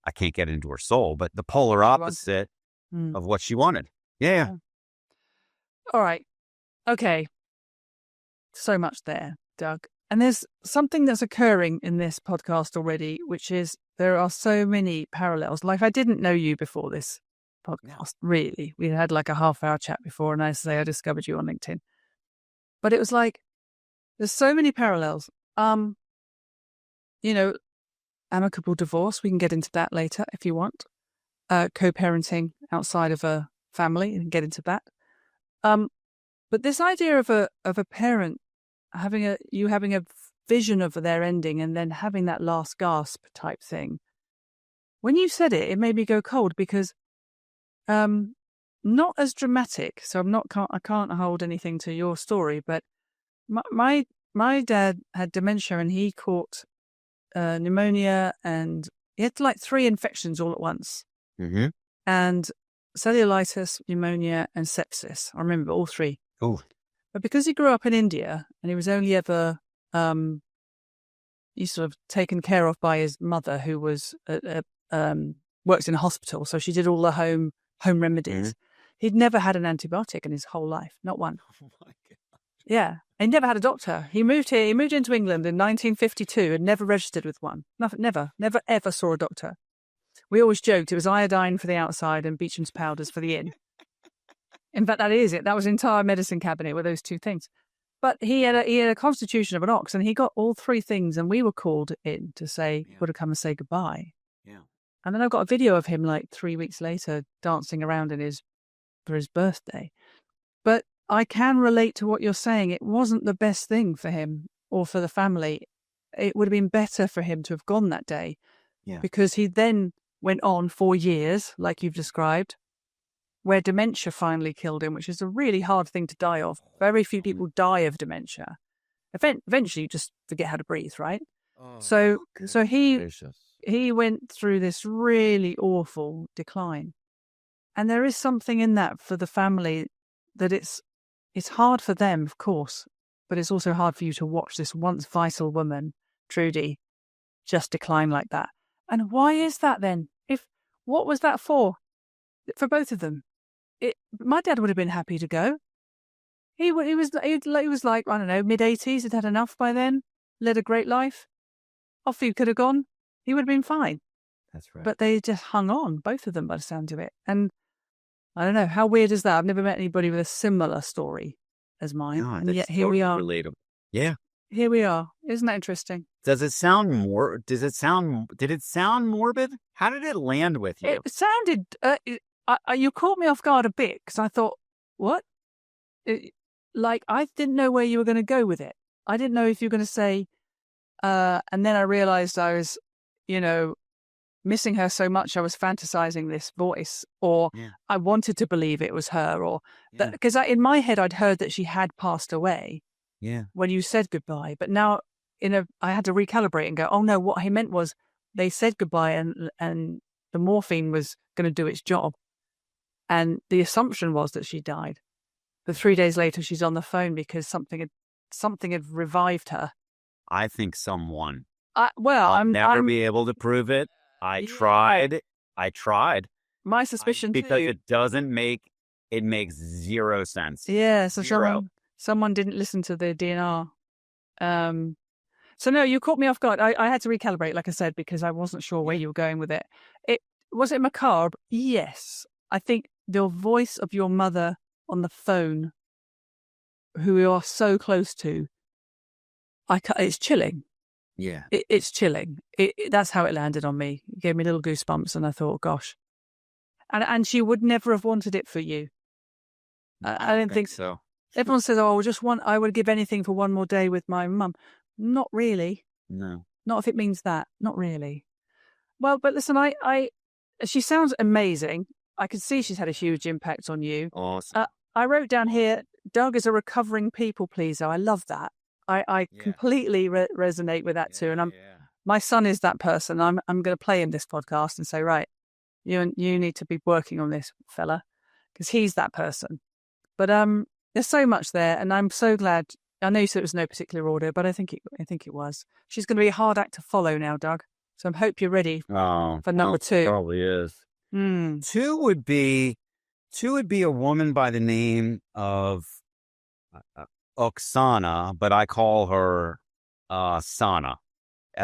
I can't get into her soul, but the polar opposite of what she wanted. Yeah. All right. Okay. So much there, Doug. And there's something that's occurring in this podcast already, which is there are so many parallels. Like, I didn't know you before this podcast, really. We had like a half-hour chat before, and I discovered you on LinkedIn. But it was like, there's so many parallels. Amicable divorce, we can get into that later if you want. Co-parenting outside of a family, and get into that. But this idea of a parent having a vision of their ending and then having that last gasp type thing. When you said it made me go cold because not as dramatic. So I can't hold anything to your story, but my dad had dementia, and he caught pneumonia, and he had like 3 infections all at once. Mm-hmm. And cellulitis, pneumonia, and sepsis. I remember all 3. Oh. But because he grew up in India and he was only ever sort of taken care of by his mother, who was worked in a hospital, so she did all the home remedies. Mm-hmm. He'd never had an antibiotic in his whole life, not one. Oh my God. Yeah, he never had a doctor. He moved here. He moved into England in 1952 and never registered with one. Never ever saw a doctor. We always joked it was iodine for the outside and Beecham's powders for the in. In fact, that is it. That was the entire medicine cabinet with those 2 things. But he had a constitution of an ox, and he got all 3 things, and we were called in to say, would have come and say goodbye. Yeah. And then I've got a video of him like 3 weeks later dancing around for his birthday. But I can relate to what you're saying. It wasn't the best thing for him or for the family. It would have been better for him to have gone that day. Yeah. Because he then went on 4 years, like you've described, where dementia finally killed him, which is a really hard thing to die of. Very few people die of dementia. Eventually, you just forget how to breathe, right? Oh, so he went through this really awful decline. And there is something in that for the family, that it's hard for them, of course, but it's also hard for you to watch this once vital woman, Trudy, just decline like that. And why is that then? What was that for? For both of them? My dad would have been happy to go. He was like, I don't know, mid-80s, had had enough by then, led a great life. Off he could have gone. He would have been fine. That's right. But they just hung on, both of them, by the sound of it. And I don't know, how weird is that? I've never met anybody with a similar story as mine. No, and yet here we are. Relatable. Yeah. here we are. Isn't that interesting? Did it sound morbid? How did it land with you? It sounded, you caught me off guard a bit because I thought, what? I didn't know where you were going to go with it. I didn't know if you were going to say, and then I realized I was, missing her so much. I was fantasizing this voice, or I wanted to believe it was her, or because in my head, I'd heard that she had passed away when you said goodbye. But now I had to recalibrate and go, oh no, what he meant was they said goodbye and the morphine was going to do its job. And the assumption was that she died. But 3 days later, she's on the phone because something had revived her. I think someone. I'll never be able to prove it. I tried. My suspicion because too. it makes zero sense. Yeah, so someone didn't listen to the DNR. So no, you caught me off guard. I had to recalibrate, like I said, because I wasn't sure where you were going with it. Was it macabre? Yes. I think the voice of your mother on the phone, who you are so close to, it's chilling. Yeah. It's chilling. That's how it landed on me. It gave me little goosebumps, and I thought, gosh. And she would never have wanted it for you. I don't think so. Everyone says, oh, I would give anything for one more day with my mum. Not really. No. Not if it means that. Not really. Well, but listen, she sounds amazing. I can see she's had a huge impact on you. Awesome. I wrote down here, Doug is a recovering people pleaser. I love that. I completely resonate with that too. And my son is that person. I'm going to play him this podcast and say, right, you need to be working on this, fella, because he's that person. But there's so much there, and I'm so glad. I know you said it was no particular order, but I think it was. She's going to be a hard act to follow now, Doug. So I hope you're ready for number 2. Probably is. 2 would be a woman by the name of Oksana, but I call her Sana,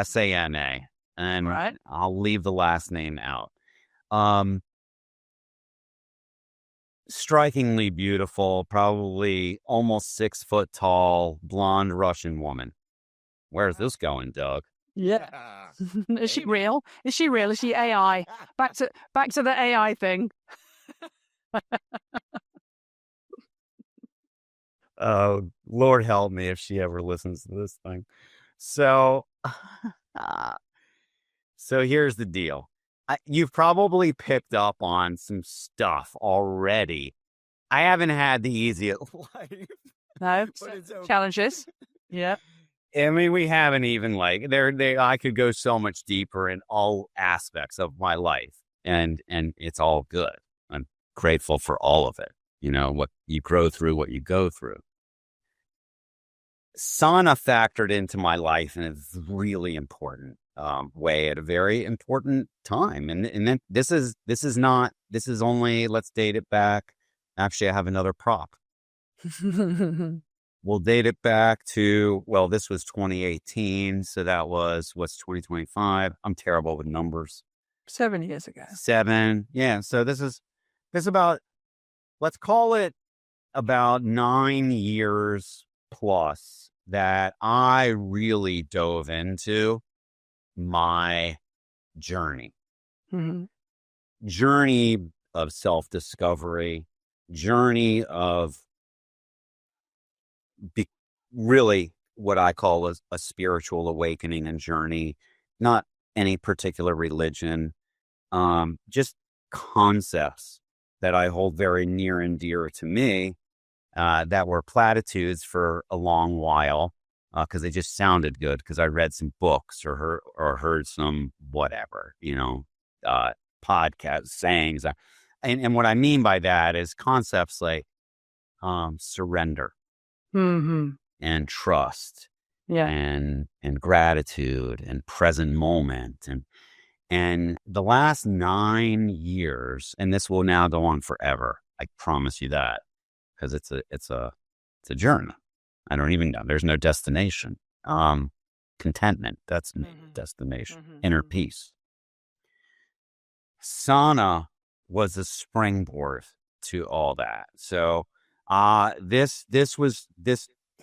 Sana, and I'll leave the last name out. Strikingly beautiful, probably almost 6 foot tall, blonde Russian woman. Where's this going, Doug? Yeah. Is she real? Is she real? Is she AI? Back to the AI thing. Oh, Lord help me if she ever listens to this thing. So here's the deal. You've probably picked up on some stuff already. I haven't had the easiest life. No, challenges. Yeah. I mean, we haven't even I could go so much deeper in all aspects of my life, and it's all good. I'm grateful for all of it. What you grow through, what you go through. Sana factored into my life in a really important way at a very important time. And then this is only, let's date it back. Actually, I have another prop. We'll date it back to, this was 2018. So that was, what's 2025? I'm terrible with numbers. 7 years ago. 7. Yeah. So this is about, let's call it about 9 years plus that I really dove into my journey. Mm-hmm. Journey of self-discovery, journey of really what I call a spiritual awakening and journey, not any particular religion, just concepts that I hold very near and dear to me, that were platitudes for a long while, because they just sounded good, because I read some books or heard some whatever, podcast sayings. And what I mean by that is concepts like surrender, mm-hmm. and trust, yeah, and gratitude and present moment. And the last 9 years, and this will now go on forever, I promise you that, because it's a journey. I don't even know. There's no destination. Contentment, that's destination. Mm-hmm. Inner peace. Sana was a springboard to all that. So this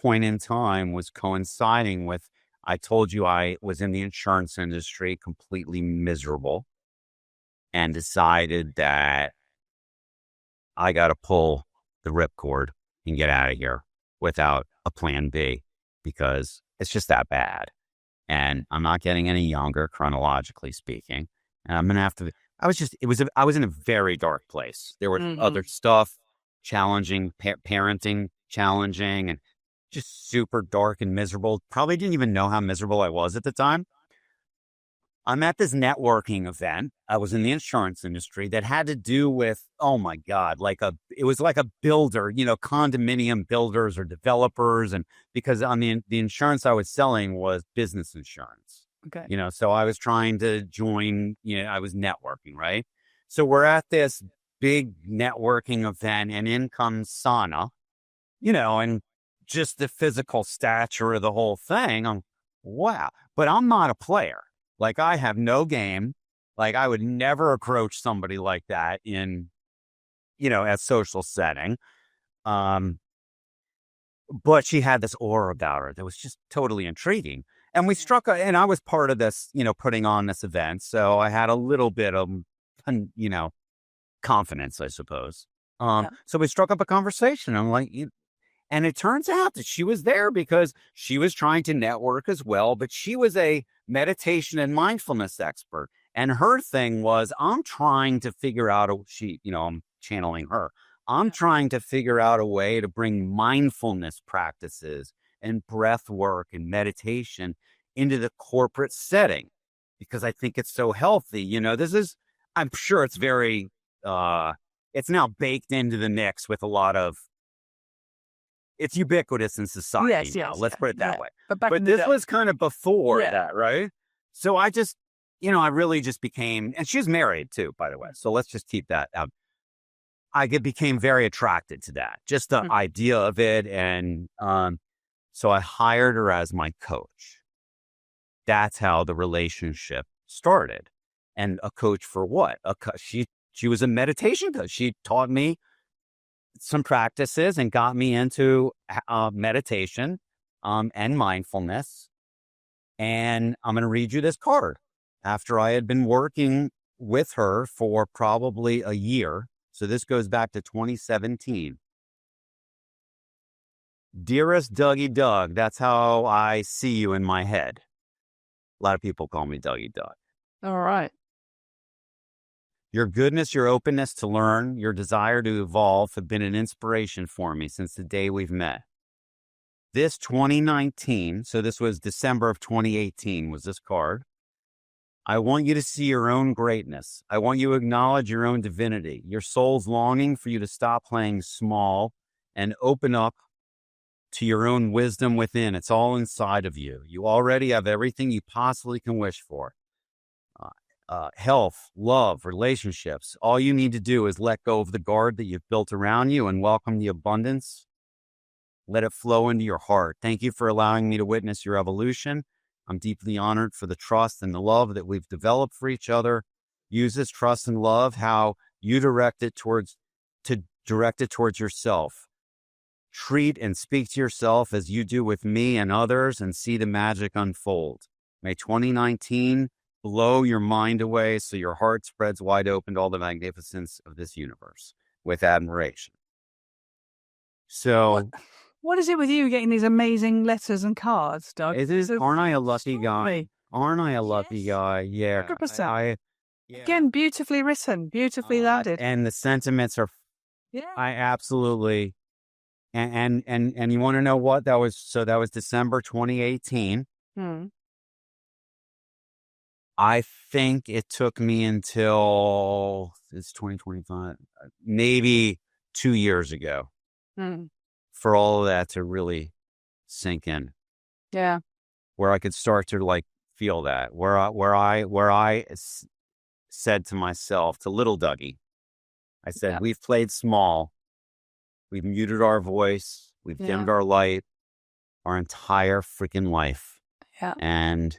point in time was coinciding with, I told you I was in the insurance industry, completely miserable, and decided that I got to pull the ripcord and get out of here without a plan B, because it's just that bad. And I'm not getting any younger, chronologically speaking. And I'm going to have to, I was in a very dark place. There was other stuff, challenging, parenting, challenging, and just super dark and miserable. Probably didn't even know how miserable I was at the time. I'm at this networking event. I was in the insurance industry that had to do with, oh my God, it was like a builder, condominium builders or developers. And because on the insurance I was selling was business insurance. Okay. So I was trying to join, I was networking, right? So we're at this big networking event, and in comes Sana, and just the physical stature of the whole thing. Wow. But I'm not a player. Like, I have no game. Like, I would never approach somebody like that in, a social setting. But she had this aura about her that was just totally intriguing. And we struck, and I was part of this, putting on this event. So I had a little bit of, confidence, I suppose. So we struck up a conversation. I'm like, and it turns out that she was there because she was trying to network as well, but she was a meditation and mindfulness expert. And her thing was, I'm trying to figure out I'm channeling her. I'm trying to figure out a way to bring mindfulness practices and breath work and meditation into the corporate setting, because I think it's so healthy. I'm sure it's very, it's now baked into the mix with a lot of, it's ubiquitous in society now. Let's put it that way. But this was kind of before that, right? So I just, I really just became, and she's married too, by the way. So let's just keep that out. I became very attracted to that, just the idea of it. And so I hired her as my coach. That's how the relationship started. And a coach for what? She was a meditation coach. She taught me some practices and got me into meditation and mindfulness. And I'm going to read you this card. After I had been working with her for probably a year, so this goes back to 2017. Dearest Dougie Doug, that's how I see you in my head. A lot of people call me Dougie Doug. All right. Your goodness, your openness to learn, your desire to evolve have been an inspiration for me since the day we've met. This 2019, so this was December of 2018, was this card. I want you to see your own greatness. I want you to acknowledge your own divinity. Your soul's longing for you to stop playing small and open up to your own wisdom within. It's all inside of you. You already have everything you possibly can wish for. Health, love, relationships. All you need to do is let go of the guard that you've built around you and welcome the abundance. Let it flow into your heart. Thank you for allowing me to witness your evolution. I'm deeply honored for the trust and the love that we've developed for each other. Use this trust and love how you direct it towards yourself. Treat and speak to yourself as you do with me and others, and see the magic unfold. May 2019 blow your mind away so your heart spreads wide open to all the magnificence of this universe with admiration. So, what is it with you getting these amazing letters and cards, Doug? Aren't I a lucky guy? Aren't I a lucky guy? Yeah. 100%. Again, beautifully written, beautifully landed. And the sentiments are, I absolutely, and you want to know what? That was December 2018. I think it took me until, it's 2025, maybe 2 years ago for all of that to really sink in. Yeah. Where I could start to feel that, where I said to myself, to little Dougie, I said, we've played small. We've muted our voice. We've dimmed our light our entire freaking life. Yeah. And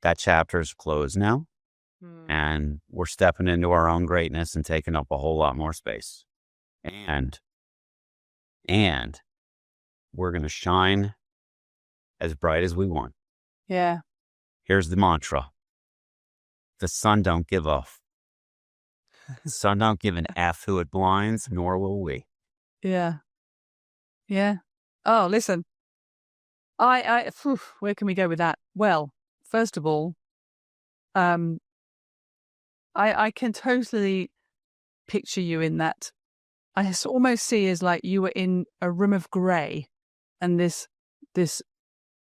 that chapter's closed now. And we're stepping into our own greatness and taking up a whole lot more space. And we're going to shine as bright as we want. Yeah. Here's the mantra. The sun don't give off. The sun don't give an F who it blinds, nor will we. Yeah. Yeah. Oh, listen. Where can we go with that? Well, first of all, I can totally picture you in that. I almost see as like you were in a room of grey, and this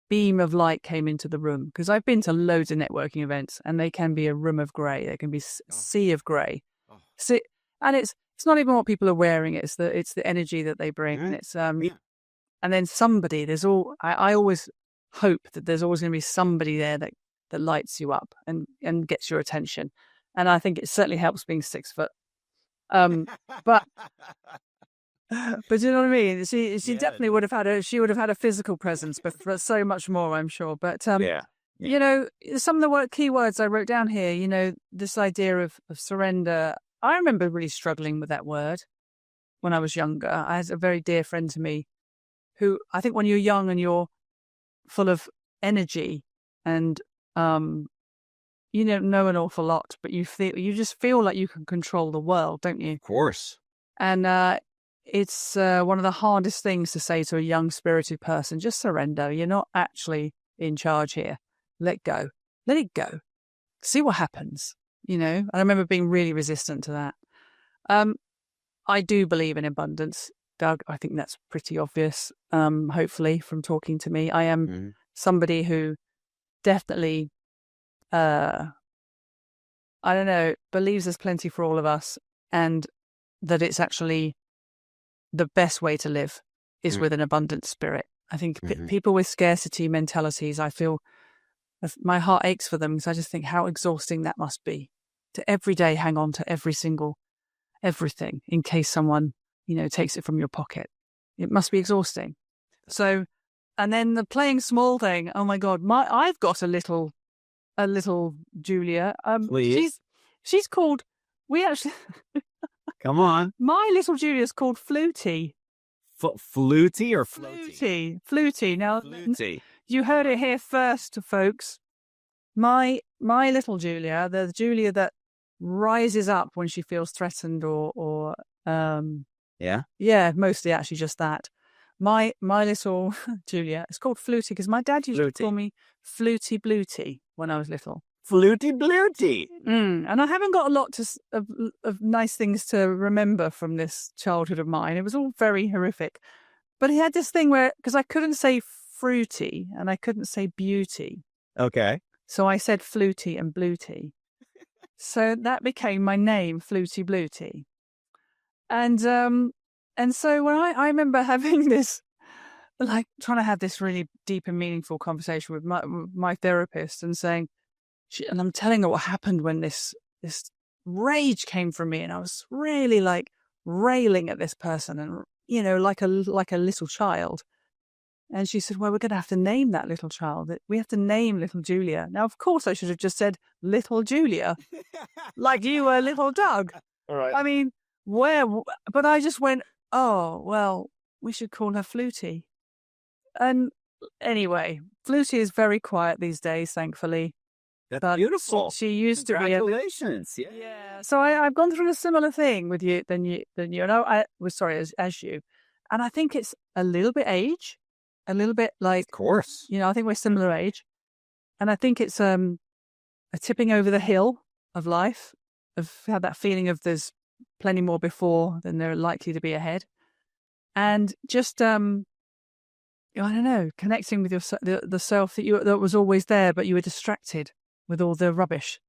beam of light came into the room. Because I've been to loads of networking events, and they can be a room of grey. They can be sea of grey. And it's not even what people are wearing. It's the energy that they bring. And it's and then somebody. I always hope that there's always going to be somebody there that lights you up and gets your attention. And I think it certainly helps being 6 foot. But you know what I mean? She definitely would have had a physical presence, but for so much more, I'm sure. But you know, some of the key words I wrote down here, you know, this idea of surrender. I remember really struggling with that word when I was younger. I had a very dear friend to me who, I think when you're young and you're full of energy and you don't know an awful lot, but you just feel like you can control the world, don't you? Of course. And it's one of the hardest things to say to a young spirited person. Just surrender. You're not actually in charge here. Let go. Let it go. See what happens. You know, and I remember being really resistant to that. I do believe in abundance, Doug. I think that's pretty obvious, hopefully, from talking to me. I am somebody who definitely, I don't know, believes there's plenty for all of us, and that it's actually the best way to live is with an abundant spirit. I think people with scarcity mentalities, I feel my heart aches for them, because I just think how exhausting that must be to every day hang on to everything in case someone, you know, takes it from your pocket. It must be exhausting. So, and then the playing small thing. Oh my God, I've got a little Julia. She's called. We actually. Come on. My little Julia's called Flutie. Flutie or floaty? Flutie. Now, Flutie. You heard it here first, folks. My little Julia, the Julia that rises up when she feels threatened or mostly actually just that. My little Julia, it's called Flutie because my dad used to call me Flutie Blutie when I was little. Flutie Blutie. And I haven't got a lot of nice things to remember from this childhood of mine. It was all very horrific. But he had this thing where, because I couldn't say fruity and I couldn't say beauty. Okay. So I said Flutie and Blutie. So that became my name, Flutie Blutie. And so when I remember having this, like trying to have this really deep and meaningful conversation with my therapist and saying, and I'm telling her what happened when this rage came from me, and I was really like railing at this person, and you know, like a little child. And she said, "Well, we're going to have to name that little child. We have to name little Julia." Now, of course, I should have just said little Julia, like you were little Doug. All right. I mean, but I just went, "Oh, well, we should call her Flutie." And anyway, Flutie is very quiet these days, thankfully. That's beautiful. She used to be. Congratulations. Yeah. So I've gone through a similar thing with you than you. And I was sorry as you, and I think it's a little bit age, a little bit like. Of course. You know, I think we're similar age, and I think it's a tipping over the hill of life. I've had that feeling of there's plenty more before than there are likely to be ahead, and just I don't know, connecting with the self that was always there, but you were distracted with all the rubbish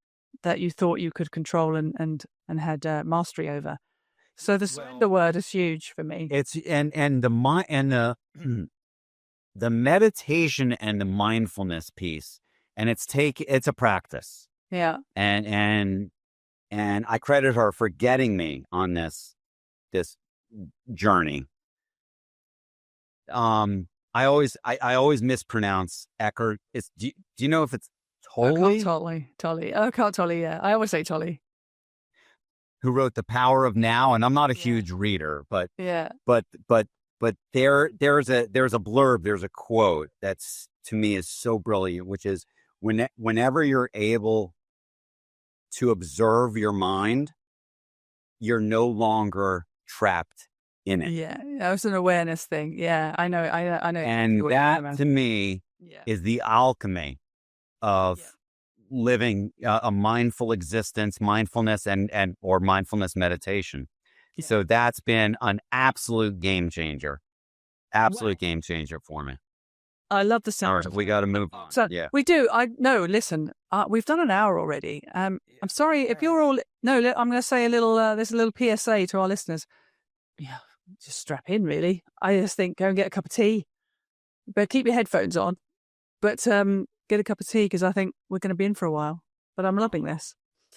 that you thought you could control and had mastery over. So the word is huge for me. It's and the the meditation and the mindfulness piece, and it's a practice. Yeah. And I credit her for getting me on this journey. I always mispronounce Eckhart. Do you know if it's Tolle? Tolle. Eckhart Tolle, yeah. I always say Tolle. Who wrote The Power of Now? And I'm not a huge reader, but yeah. But But there's a blurb, there's a quote that's to me is so brilliant, which is whenever you're able to observe your mind, you're no longer trapped in it. Yeah, that was an awareness thing. Yeah, I know. I know. And that to me is the alchemy of living a mindful existence, mindfulness, and or mindfulness meditation. Yeah. So that's been an absolute game changer. Absolute game changer for me. I love the sound. All right, we got to move on. So we do. Listen, we've done an hour already. I'm sorry if you're all. No, I'm going to say a little. There's a little PSA to our listeners. Yeah, just strap in. Really, I just think go and get a cup of tea, but keep your headphones on. But get a cup of tea because I think we're going to be in for a while. But I'm loving this.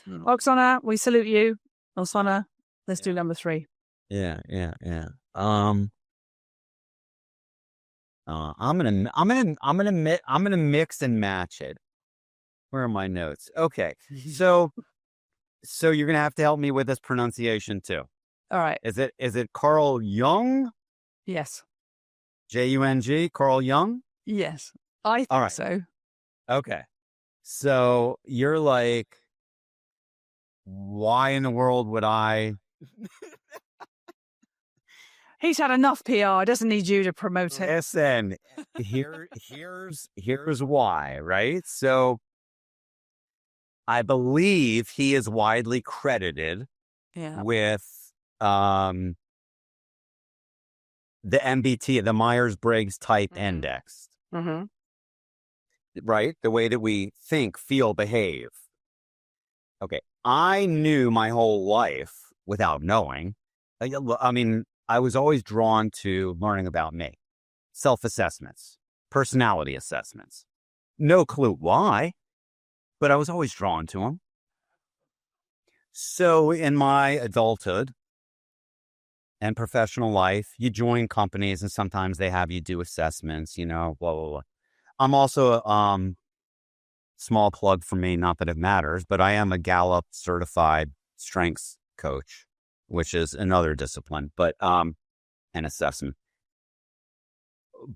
Oksana, we salute you. Oksana, let's do number 3. Yeah. I'm gonna mix and match it. Where are my notes? Okay, so you're gonna have to help me with this pronunciation too. All right. Is it Carl Jung? Yes. Jung? Carl Jung? Yes, I think so. Okay, so you're like, why in the world would I? He's had enough PR. Doesn't need you to promote it. Listen, here's why, right? So I believe he is widely credited with the MBT, the Myers-Briggs Type Index. Mm-hmm. Right? The way that we think, feel, behave. Okay. I knew my whole life without knowing. I mean, I was always drawn to learning about me. Self-assessments, personality assessments. No clue why, but I was always drawn to them. So in my adulthood and professional life, you join companies and sometimes they have you do assessments, blah, blah, blah. I'm also small plug for me, not that it matters, but I am a Gallup certified strengths coach, which is another discipline, but an assessment.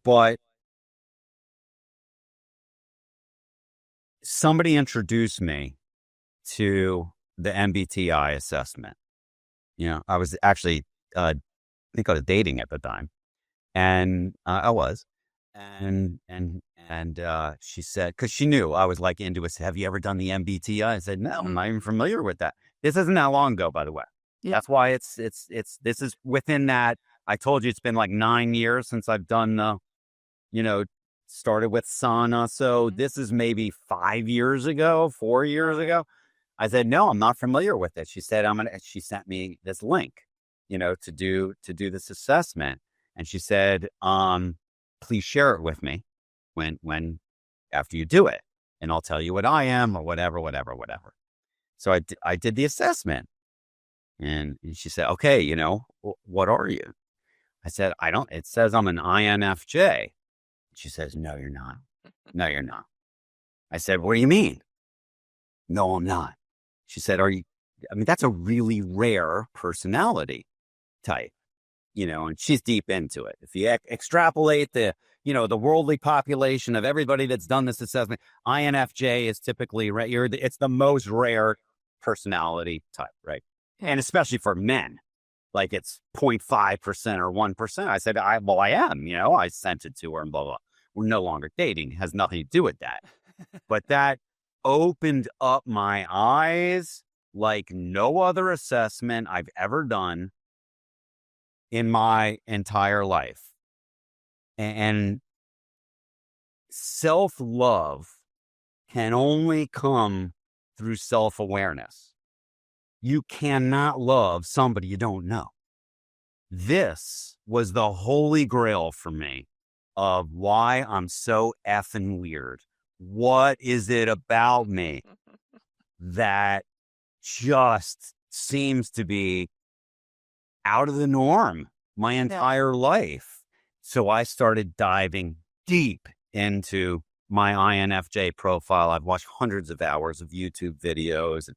But somebody introduced me to the MBTI assessment. I was actually, I think I was dating at the time, and I was, and she said, because she knew I was like into it. Have you ever done the MBTI? I said, no, I'm not even familiar with that. This isn't that long ago, by the way. Yeah. That's why it's this is within that. I told you it's been like 9 years since I've done the, started with sauna. So this is maybe 5 years ago, 4 years ago. I said, no, I'm not familiar with it. She said, she sent me this link, to do this assessment. And she said, please share it with me when after you do it, and I'll tell you what I am or whatever. So I did the assessment. And she said, okay, what are you? I said, it says I'm an INFJ. She says, no, you're not. No, you're not. I said, what do you mean? No, I'm not. She said, are you? I mean, that's a really rare personality type, and she's deep into it. If you extrapolate the worldly population of everybody that's done this assessment, INFJ is typically it's the most rare personality type, right? And especially for men, like it's 0.5% or 1%. I said, I am, I sent it to her and blah, blah. We're no longer dating. It has nothing to do with that. But that opened up my eyes like no other assessment I've ever done in my entire life. And self-love can only come through self-awareness. You cannot love somebody you don't know. This was the holy grail for me of why I'm so effing weird. What is it about me that just seems to be out of the norm my entire life? So I started diving deep into my INFJ profile. I've watched hundreds of hours of YouTube videos.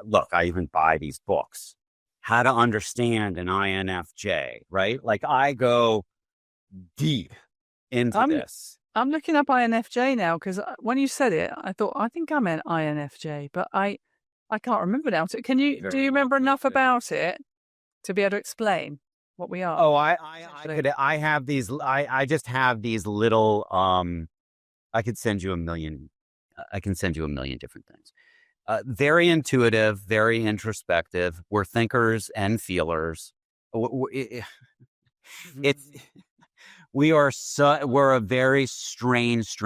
Look, I even buy these books. how to understand an INFJ, right? Like I go deep into this. I'm looking up INFJ now because when you said it, I thought, I think I'm an INFJ, but I can't remember now. So do you remember enough about it to be able to explain what we are? Oh, I have these, I just have these little, I can send you a million different things. Very intuitive, very introspective. We're thinkers and feelers. We're a very strange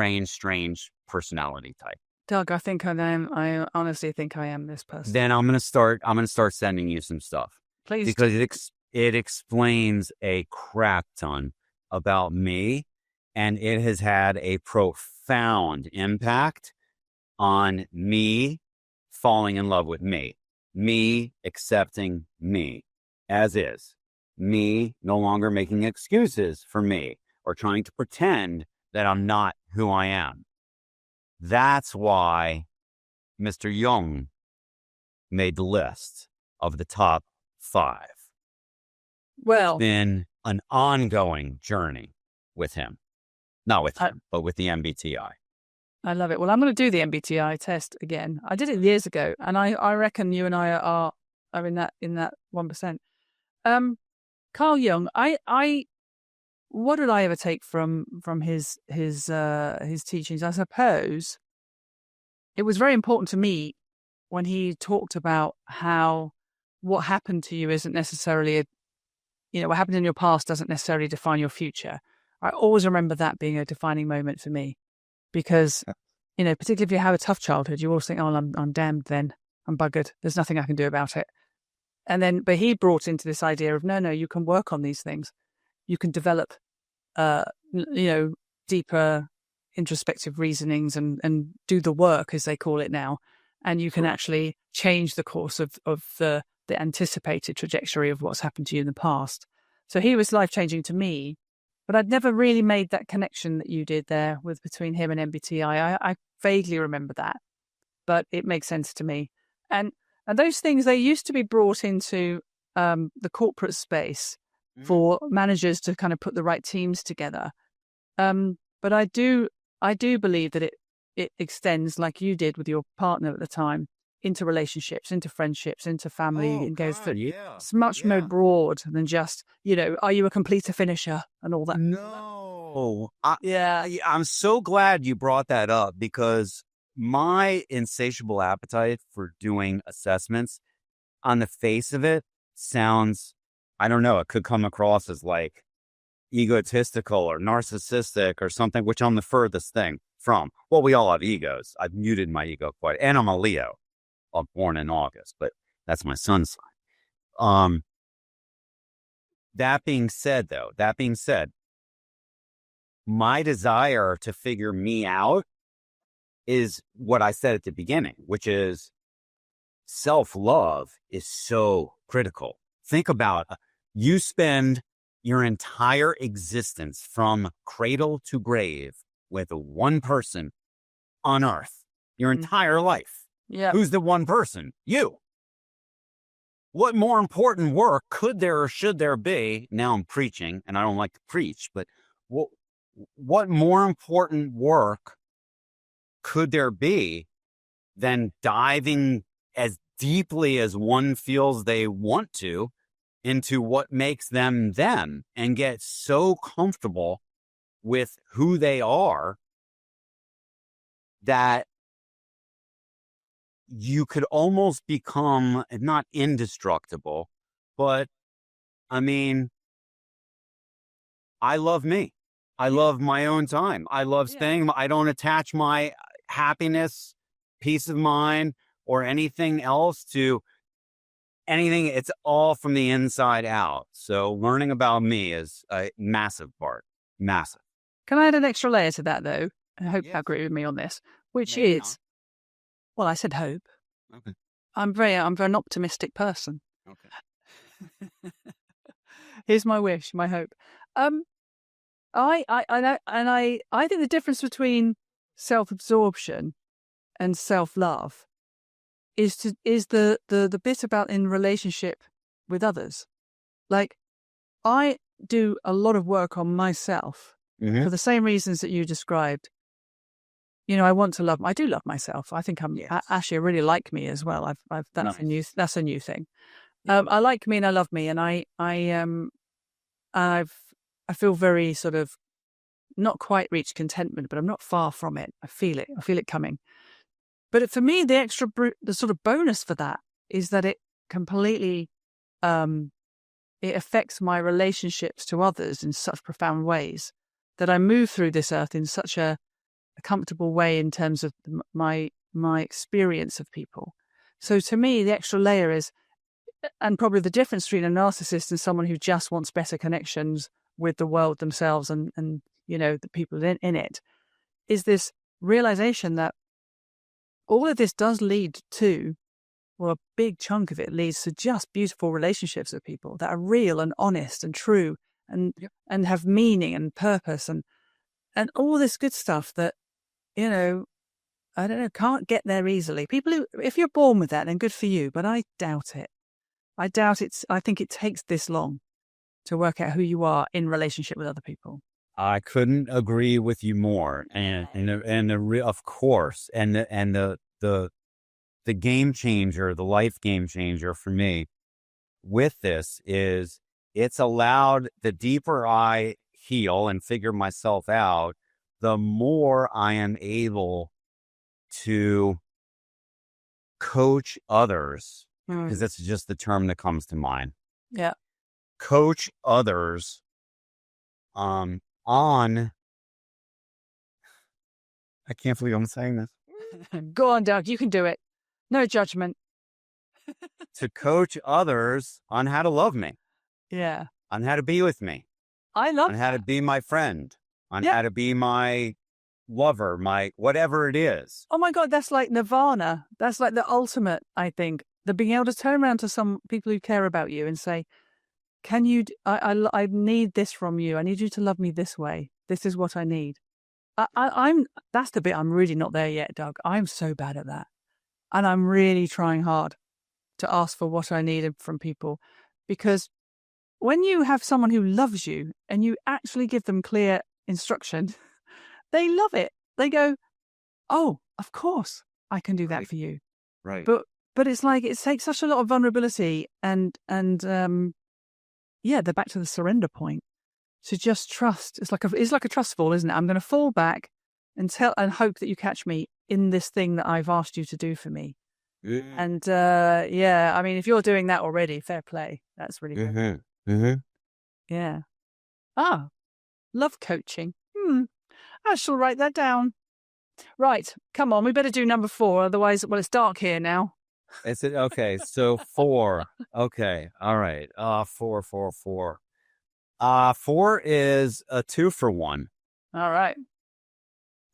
personality type. Doug, I think I am. I honestly think I am this person. Then I'm gonna start sending you some stuff. Please, because it explains a crap ton about me, and it has had a profound impact on me falling in love with me accepting me as is, me no longer making excuses for me or trying to pretend that I'm not who I am. That's why Mr. Jung made the list of the top 5. Well, it's been an ongoing journey with him. Not with him, but with the MBTI. I love it. Well, I'm going to do the MBTI test again. I did it years ago, and I reckon you and I are in that 1%. Carl Jung, what did I ever take from his teachings? I suppose it was very important to me when he talked about how what happened to you isn't necessarily what happened in your past doesn't necessarily define your future. I always remember that being a defining moment for me because, particularly if you have a tough childhood, you always think, oh, I'm damned then. I'm buggered. There's nothing I can do about it. But he brought into this idea of, no, you can work on these things. You can develop, deeper introspective reasonings and do the work, as they call it now. And you can actually change the course of the anticipated trajectory of what's happened to you in the past. So he was life-changing to me, but I'd never really made that connection that you did there between him and MBTI. I vaguely remember that, but it makes sense to me. And those things, they used to be brought into the corporate space for managers to kind of put the right teams together. But I do believe that it extends, like you did with your partner at the time, into relationships, into friendships, into family. It goes it's much more broad than just, are you a completer finisher and all that. No. I'm so glad you brought that up because my insatiable appetite for doing assessments on the face of it sounds, I don't know, it could come across as like egotistical or narcissistic or something, which I'm the furthest thing from. Well, we all have egos. I've muted my ego quite, and I'm a Leo. I'm born in August, but that's my sun's sign. That being said, my desire to figure me out is what I said at the beginning, which is self-love is so critical. Think about you spend your entire existence from cradle to grave with one person on earth, your entire life. Yeah. Who's the one person? You. What more important work could there or should there be? Now I'm preaching, and I don't like to preach, but what more important work could there be than diving as deeply as one feels they want to into what makes them them and get so comfortable with who they are that you could almost become not indestructible, but I mean, I love me. I love my own time. I love staying. I don't attach my happiness, peace of mind, or anything else to anything. It's all from the inside out. So learning about me is a massive part. Massive. Can I add an extra layer to that, though? I hope you agree with me on this, which is, well, I said hope. Okay. I'm an optimistic person. Okay. Here's my wish, my hope. I think the difference between self-absorption and self-love is the bit about in relationship with others. Like, I do a lot of work on myself for the same reasons that you described. I want to I do love myself. I think actually I really like me as well. That's Nice. that's a new thing. I like me and I love me, and I feel very sort of not quite reached contentment, but I'm not far from it. I feel it. I feel it coming. But for me, the sort of bonus for that is that it completely it affects my relationships to others in such profound ways that I move through this earth in such a comfortable way in terms of my experience of people. So to me, the extra layer is, and probably the difference between a narcissist and someone who just wants better connections with the world themselves and the people in it, is this realization that all of this does lead to, or a big chunk of it leads to, just beautiful relationships with people that are real and honest and true and have meaning and purpose and all this good stuff that, I don't know, can't get there easily. People who, if you're born with that, then good for you, but I doubt it. I think it takes this long to work out who you are in relationship with other people. I couldn't agree with you more. Of course, and the game changer, the life game changer for me with this is it's allowed, the deeper I heal and figure myself out, the more I am able to coach others, because that's just the term that comes to mind. Yeah. Coach others on, I can't believe I'm saying this. Go on, Doug, you can do it. No judgment. To coach others on how to love me. Yeah. On how to be with me. I love on how to be my friend. On Yeah. how to be my lover, my whatever it is. Oh my God, that's like nirvana. That's like the ultimate, I think. The being able to turn around to some people who care about you and say, can you, I need this from you. I need you to love me this way. This is what I need. That's the bit I'm really not there yet, Doug. I'm so bad at that. And I'm really trying hard to ask for what I need from people. Because when you have someone who loves you and you actually give them clear instruction, they love it. They go, oh, of course I can do that for you. Right. But it's like, it takes such a lot of vulnerability and they're back to the surrender point. To just trust. It's like a trust fall, isn't it? I'm going to fall back and hope that you catch me in this thing that I've asked you to do for me. And I mean, if you're doing that already, fair play. That's really good. Yeah. Love coaching. I shall write that down. Right, come on, we better do number 4, otherwise, it's dark here now. Is it okay? So 4. Okay, all right. 4. 4 is a 2-for-1. All right.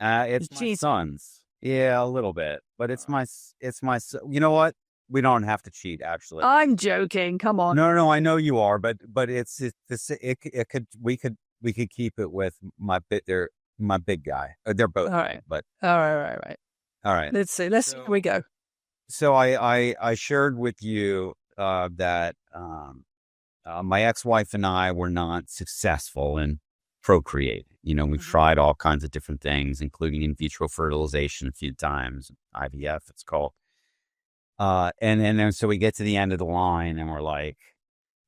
It's my son's. Yeah, a little bit, but it's my. You know what? We don't have to cheat. Actually, I'm joking. Come on. No, I know you are, but we could keep it with my big guy. They're both. All right. But all right. All right. Let's see. Here we go. So I shared with you that my ex-wife and I were not successful in procreating. We've tried all kinds of different things, including in vitro fertilization a few times, IVF it's called. And then so we get to the end of the line and we're like,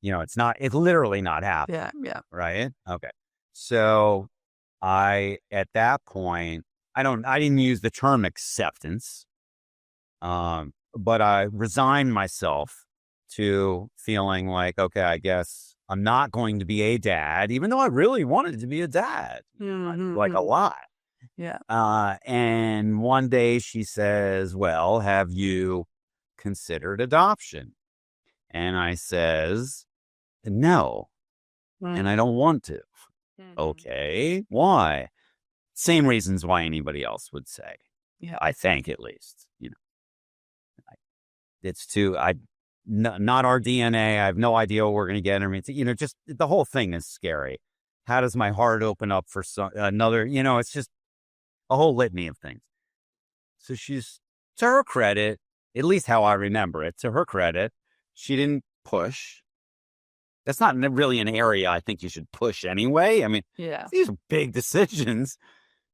it's literally not happening. Yeah. Right. Okay. So at that point, I didn't use the term acceptance. But I resigned myself to feeling like, okay, I guess I'm not going to be a dad, even though I really wanted to be a dad, like a lot. Yeah. And one day she says, well, have you considered adoption? And I says, no, and I don't want to. Okay, why? Same reasons why anybody else would say. Yeah, I think at least, it's not our DNA. I have no idea what we're going to get. I mean, just the whole thing is scary. How does my heart open up for another, it's just a whole litany of things. So she's, to her credit, at least how I remember it, to her credit, she didn't push. that's not really an area I think you should push anyway. I mean, Yeah. these are big decisions.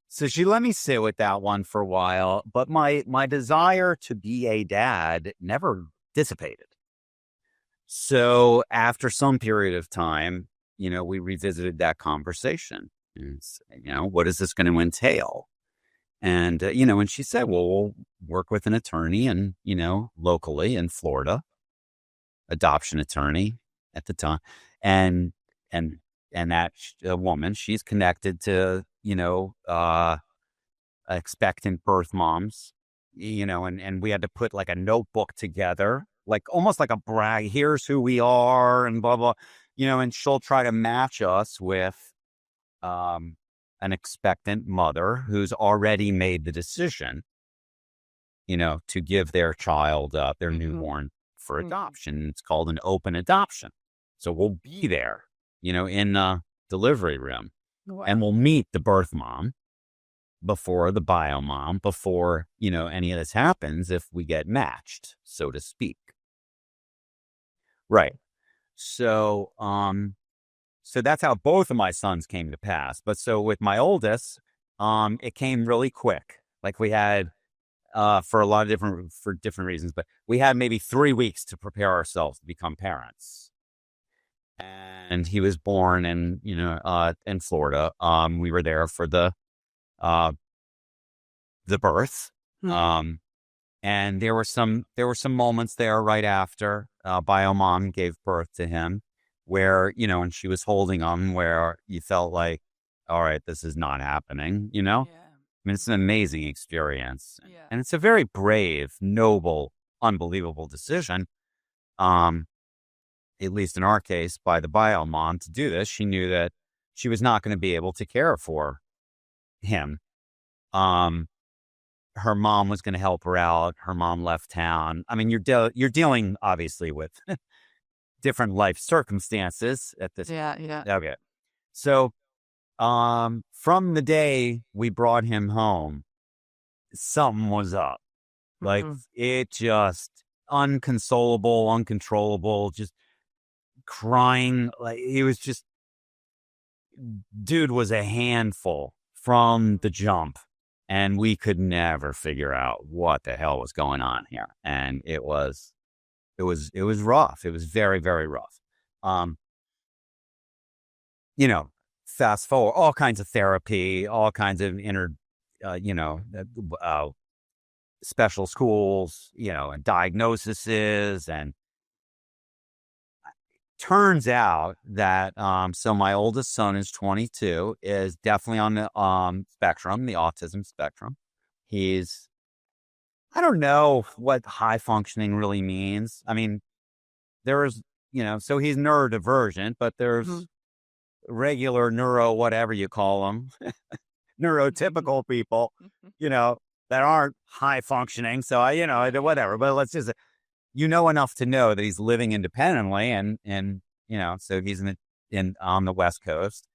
So she let me sit with that one for a while, but my desire to be a dad never dissipated. So after some period of time, we revisited that conversation. What is this going to entail? And, and she said, well, we'll work with an attorney and, locally in Florida, adoption attorney at the time. And, and, and that woman, she's connected to, expectant birth moms, and we had to put like a notebook together, like almost like a brag. Here's who we are and blah, blah, and she'll try to match us with, an expectant mother who's already made the decision, to give their child up, their newborn for adoption. It's called an open adoption. So we'll be there, in the delivery room. Wow. And we'll meet the birth mom before the bio mom, before, any of this happens, if we get matched, so to speak. Right. So, so that's how both of my sons came to pass. But so with my oldest, it came really quick. Like we had, for a lot of different reasons, but we had maybe 3 weeks to prepare ourselves to become parents. And he was born in Florida. We were there for the birth. And there were some moments there right after bio mom gave birth to him, where, and she was holding him, where you felt like, all right, this is not happening, Yeah. I mean, it's an amazing experience. Yeah. And it's a very brave, noble, unbelievable decision. At least in our case, by the bio mom to do this. She knew that she was not going to be able to care for him. Her mom was going to help her out. Her mom left town. I mean, you're dealing obviously with different life circumstances at this. Yeah. Okay. So, from the day we brought him home, something was up. Like it just unconsolable, uncontrollable, just crying. Like he was just, dude was a handful from the jump. And we could never figure out what the hell was going on here. And it was rough. It was very, very rough. Fast forward, all kinds of therapy, all kinds of special schools, and diagnoses. And turns out that, so my oldest son is 22, is definitely on the spectrum, the autism spectrum. I don't know what high functioning really means. I mean, there's, so he's neurodivergent, but there's regular neuro, whatever you call them, neurotypical people, that aren't high functioning. So whatever, but let's just, enough to know that he's living independently, and so he's on the West Coast.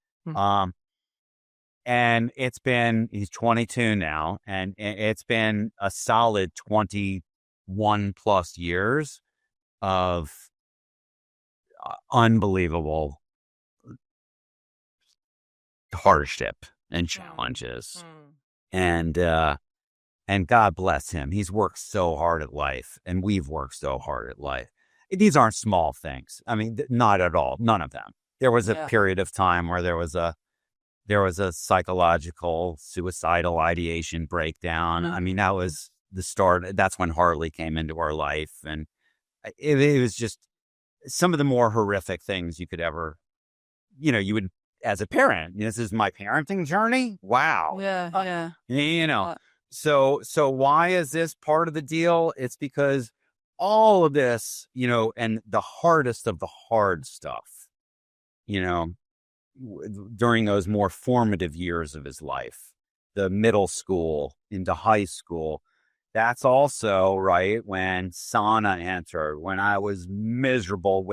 And he's 22 now, and it's been a solid 21 plus years of unbelievable hardship and challenges. And God bless him. He's worked so hard at life, and we've worked so hard at life. These aren't small things. I mean, not at all. None of them. There was a period of time where there was a psychological suicidal ideation breakdown. I mean, that was the start. That's when Harley came into our life. And it was just some of the more horrific things you could ever, you would, as a parent, this is my parenting journey. Wow. Yeah. So why is this part of the deal? It's because all of this, and the hardest of the hard stuff, during those more formative years of his life, the middle school into high school, that's also right when Sana entered, when I was miserable,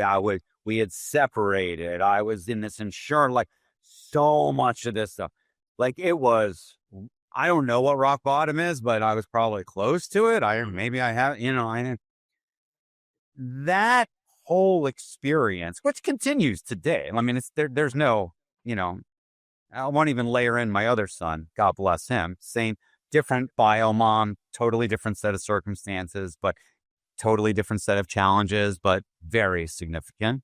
we had separated. I was in this insurance, like so much of this stuff, like it was, I don't know what rock bottom is, but I was probably close to it. That whole experience, which continues today. I mean, there's no, I won't even layer in my other son, God bless him, same, different bio mom, totally different set of circumstances, but totally different set of challenges, but very significant.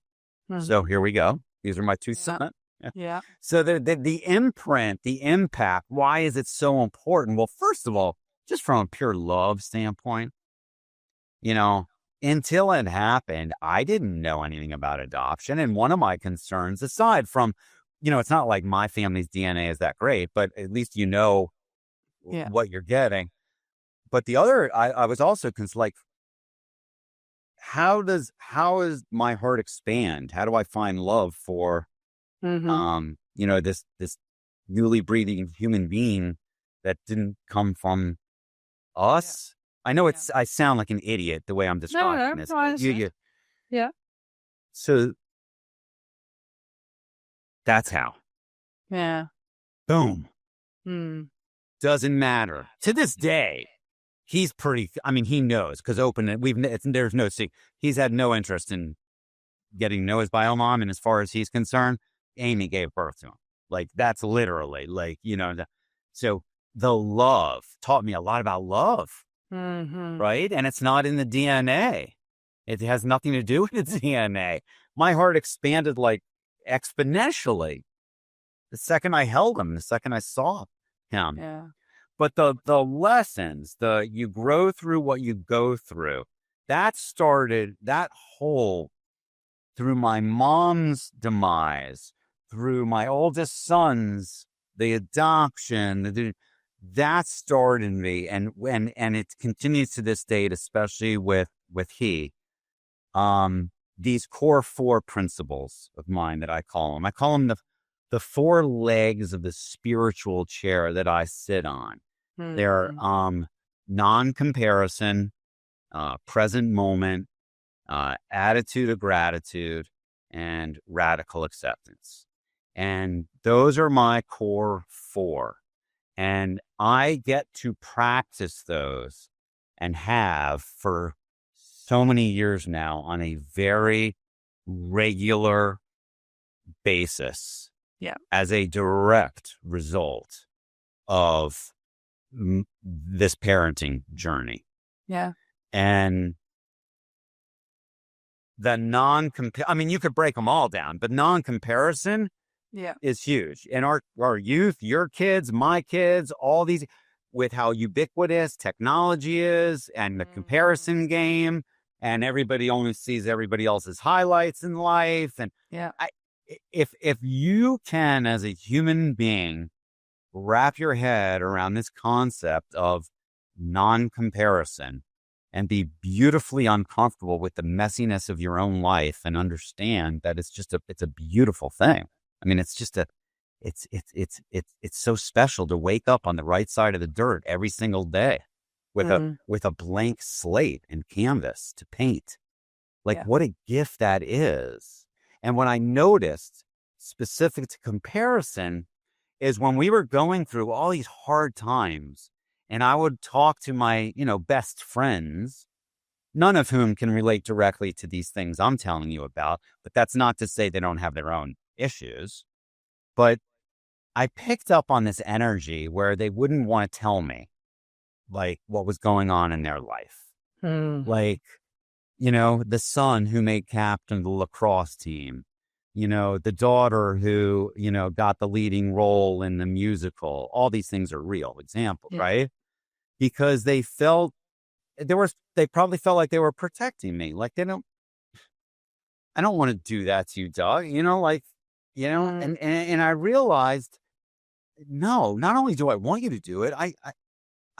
So here we go. These are my two sons. Yeah. So the imprint, the impact, why is it so important? Well, first of all, just from a pure love standpoint, until it happened, I didn't know anything about adoption. And one of my concerns, aside from, it's not like my family's DNA is that great, but at least what you're getting. But the other, I was also like, how does my heart expand? How do I find love for, this newly breathing human being that didn't come from us? I know I sound like an idiot the way I'm describing this. No, I understand. Yeah. So that's how. Yeah. Boom. Doesn't matter. To this day, he's he knows because there's no secret. He's had no interest in getting to know his bio mom. And as far as he's concerned, Amy gave birth to him. Like, that's literally so the love taught me a lot about love. Right. And it's not in the DNA. It has nothing to do with the DNA. My heart expanded like exponentially the second I held him, the second I saw him. Yeah. But the lessons, you grow through what you go through, that started that whole through my mom's demise, through my oldest son's, the adoption, that started me. And it continues to this date, especially with he, these core 4 principles of mine that I call them the 4 legs of the spiritual chair that I sit on. They're non-comparison, present moment, attitude of gratitude, and radical acceptance. And those are my core 4. And I get to practice those and have for so many years now on a very regular basis. Yeah. As a direct result of this parenting journey. Yeah. And the you could break them all down, but non-comparison is huge. And our youth, your kids, my kids, all these, with how ubiquitous technology is and the comparison game, and everybody only sees everybody else's highlights in life. And if you can, as a human being, wrap your head around this concept of non-comparison and be beautifully uncomfortable with the messiness of your own life and understand that it's a beautiful thing. I mean, it's so special to wake up on the right side of the dirt every single day with a blank slate and canvas to paint. What a gift that is. And what I noticed specific to comparison is when we were going through all these hard times, and I would talk to my, best friends, none of whom can relate directly to these things I'm telling you about, but that's not to say they don't have their own issues. But I picked up on this energy where they wouldn't want to tell me, what was going on in their life. The son who made captain of the lacrosse team, the daughter who, got the leading role in the musical. All these things are real examples, right? Because they probably felt like they were protecting me. I don't want to do that to you, Doug. And I realized, no, not only do I want you to do it,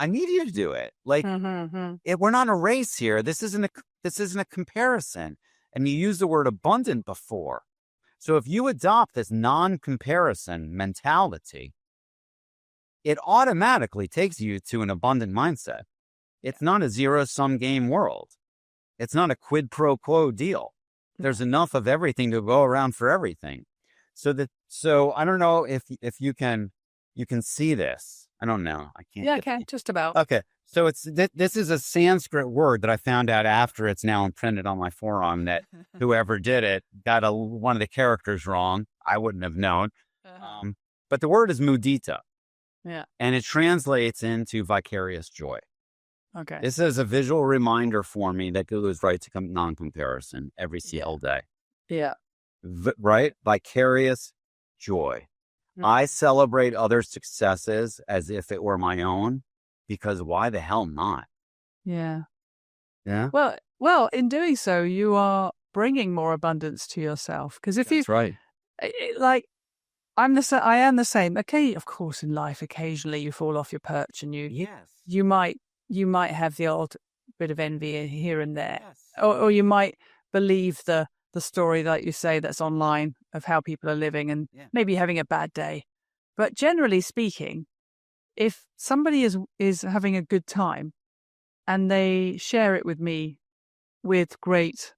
I need you to do it. We're not in a race here. This isn't a comparison. And you used the word abundant before. So if you adopt this non-comparison mentality, it automatically takes you to an abundant mindset. It's not a zero-sum game world. It's not a quid pro quo deal. There's enough of everything to go around for everything. So I don't know if you can see this. I don't know. I can't. Yeah, I can. Just about. Okay. So this is a Sanskrit word that I found out after it's now imprinted on my forearm that whoever did it got one of the characters wrong. I wouldn't have known. But the word is mudita. Yeah. And it translates into vicarious joy. Okay. This is a visual reminder for me that goes right to non-comparison every single day. Yeah. Right? Vicarious joy. I celebrate other successes as if it were my own, because why the hell not? Yeah. Yeah. Well, in doing so, you are bringing more abundance to yourself. Because if That's right. Like, I am the same. Okay, of course, in life, occasionally you fall off your perch and you might have the odd bit of envy here and there, or you might believe the story, like you say, that's online of how people are living and maybe having a bad day. But generally speaking, if somebody is having a good time and they share it with me with great,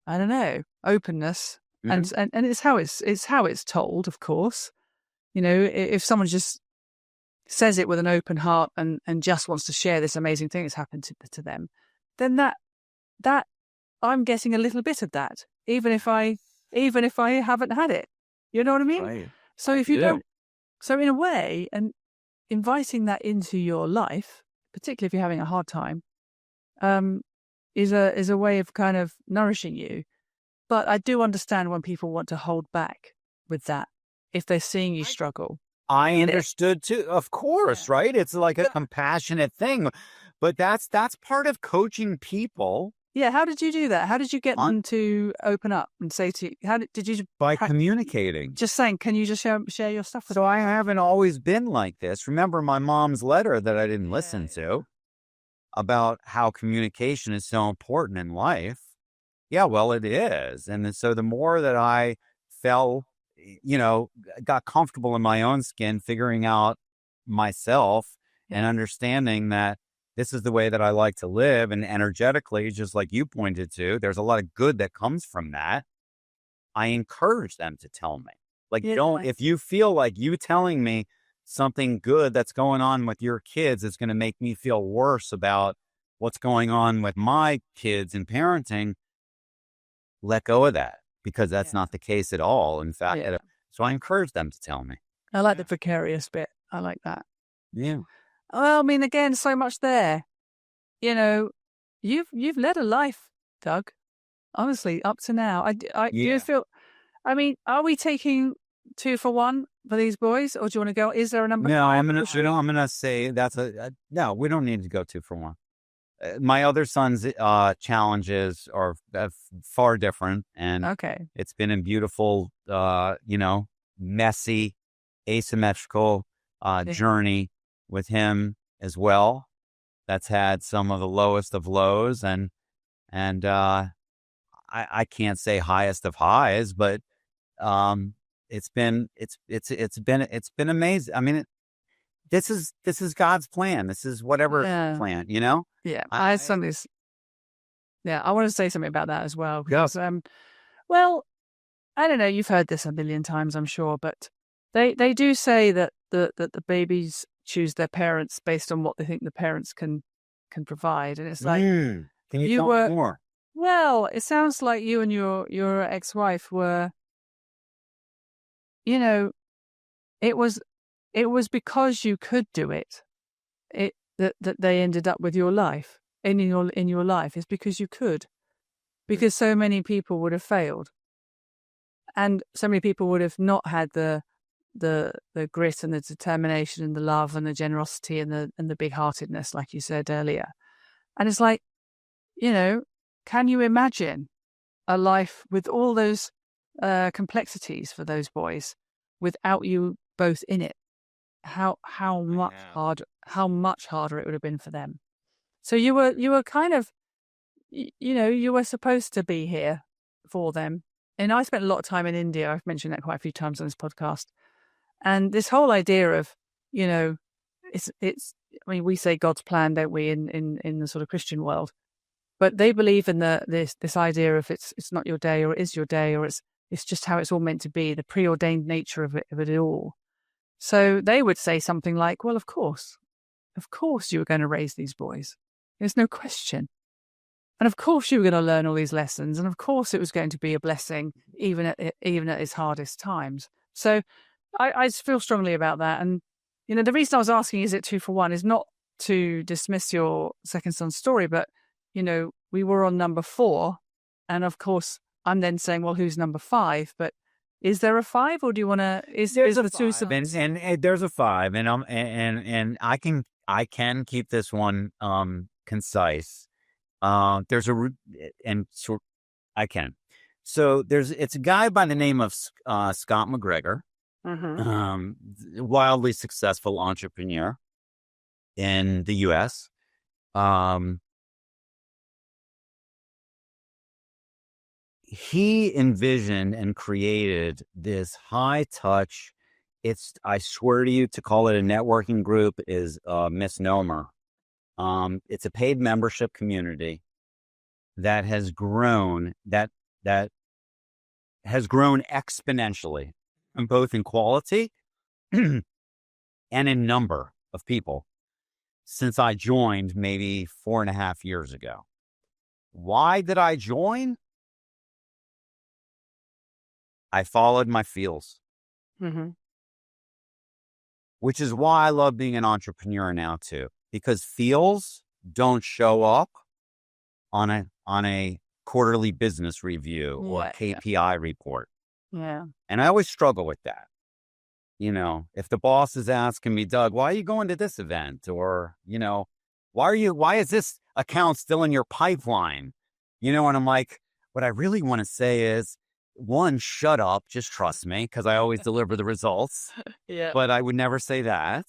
I don't know, openness, and it's how it's told, of course. You know, if someone just says it with an open heart and just wants to share this amazing thing that's happened to them, then that I'm getting a little bit of that, even if I haven't had it. You know what I mean? Right. So if you don't, so in a way, and inviting that into your life, particularly if you're having a hard time, is a way of kind of nourishing you. But I do understand when people want to hold back with that if they're seeing you struggle. I understood too, of course, right? It's like a compassionate thing, but that's part of coaching people. Yeah, how did you do that? How did you get them to open up and say to you? How did you? By communicating. Just saying, can you just share your stuff with me? So I haven't always been like this. Remember my mom's letter that I didn't listen to about how communication is so important in life. Yeah, well, it is. And so the more that I got comfortable in my own skin, figuring out myself and understanding that this is the way that I like to live. And energetically, just like you pointed to, there's a lot of good that comes from that. I encourage them to tell me. Like, if you feel like you telling me something good that's going on with your kids is going to make me feel worse about what's going on with my kids and parenting, let go of that, because that's not the case at all. In fact, so I encourage them to tell me. I like the vicarious bit. I like that. Yeah. Well, I mean, again, so much there. You know, you've led a life, Doug. Honestly, up to now, do you feel? I mean, are we taking 2 for 1 for these boys, or do you want to go? Is there a number? No, I'm gonna say that's no. We don't need to go 2 for 1. My other son's challenges are far different, and it's been a beautiful, messy, asymmetrical journey with him as well. That's had some of the lowest of lows, and I can't say highest of highs, but it's been amazing. I mean, this is God's plan. This is whatever plan, you know? Yeah. I want to say something about that as well. Because, well, I don't know, you've heard this a million times, I'm sure, but they do say that the babies choose their parents based on what they think the parents can provide. And it's like, can you talk more? Well, it sounds like you and your ex-wife were, it was because you could do it. That they ended up with your life in your life is because you could, because so many people would have failed, and so many people would have not had the grit and the determination and the love and the generosity and the big-heartedness, like you said earlier. And it's like, can you imagine a life with all those complexities for those boys without you both in it? How much harder it would have been for them. So you were kind of, you were supposed to be here for them. And I spent a lot of time in India. I've mentioned that quite a few times on this podcast. And this whole idea of, it's. I mean, we say God's plan, don't we, in the sort of Christian world? But they believe in this idea of it's not your day, or it is your day, or it's just how it's all meant to be, the preordained nature of it all. So they would say something like, well, of course, of course you were going to raise these boys. There's no question. And of course you were going to learn all these lessons. And of course it was going to be a blessing, even at its hardest times. So I feel strongly about that. And, the reason I was asking, is it 2 for 1, is not to dismiss your second son's story, but, we were on number 4. And of course, I'm then saying, well, who's number 5? But is there a 5, or do you want to? Is There's the a 2 5, and there's a 5, and I can keep this one concise. There's I can. So it's a guy by the name of Scott McGregor, wildly successful entrepreneur in the U.S. He envisioned and created this high touch. I swear to you, to call it a networking group is a misnomer. It's a paid membership community that has grown, that has grown exponentially, both in quality and in number of people since I joined maybe 4.5 years ago. Why did I join? I followed my feels, which is why I love being an entrepreneur now too, because feels don't show up on a quarterly business review or KPI report. Yeah. And I always struggle with that. If the boss is asking me, Doug, why are you going to this event? Or, why is this account still in your pipeline? And I'm like, what I really want to say is, 1, shut up, just trust me, because I always deliver the results. Yeah. But I would never say that.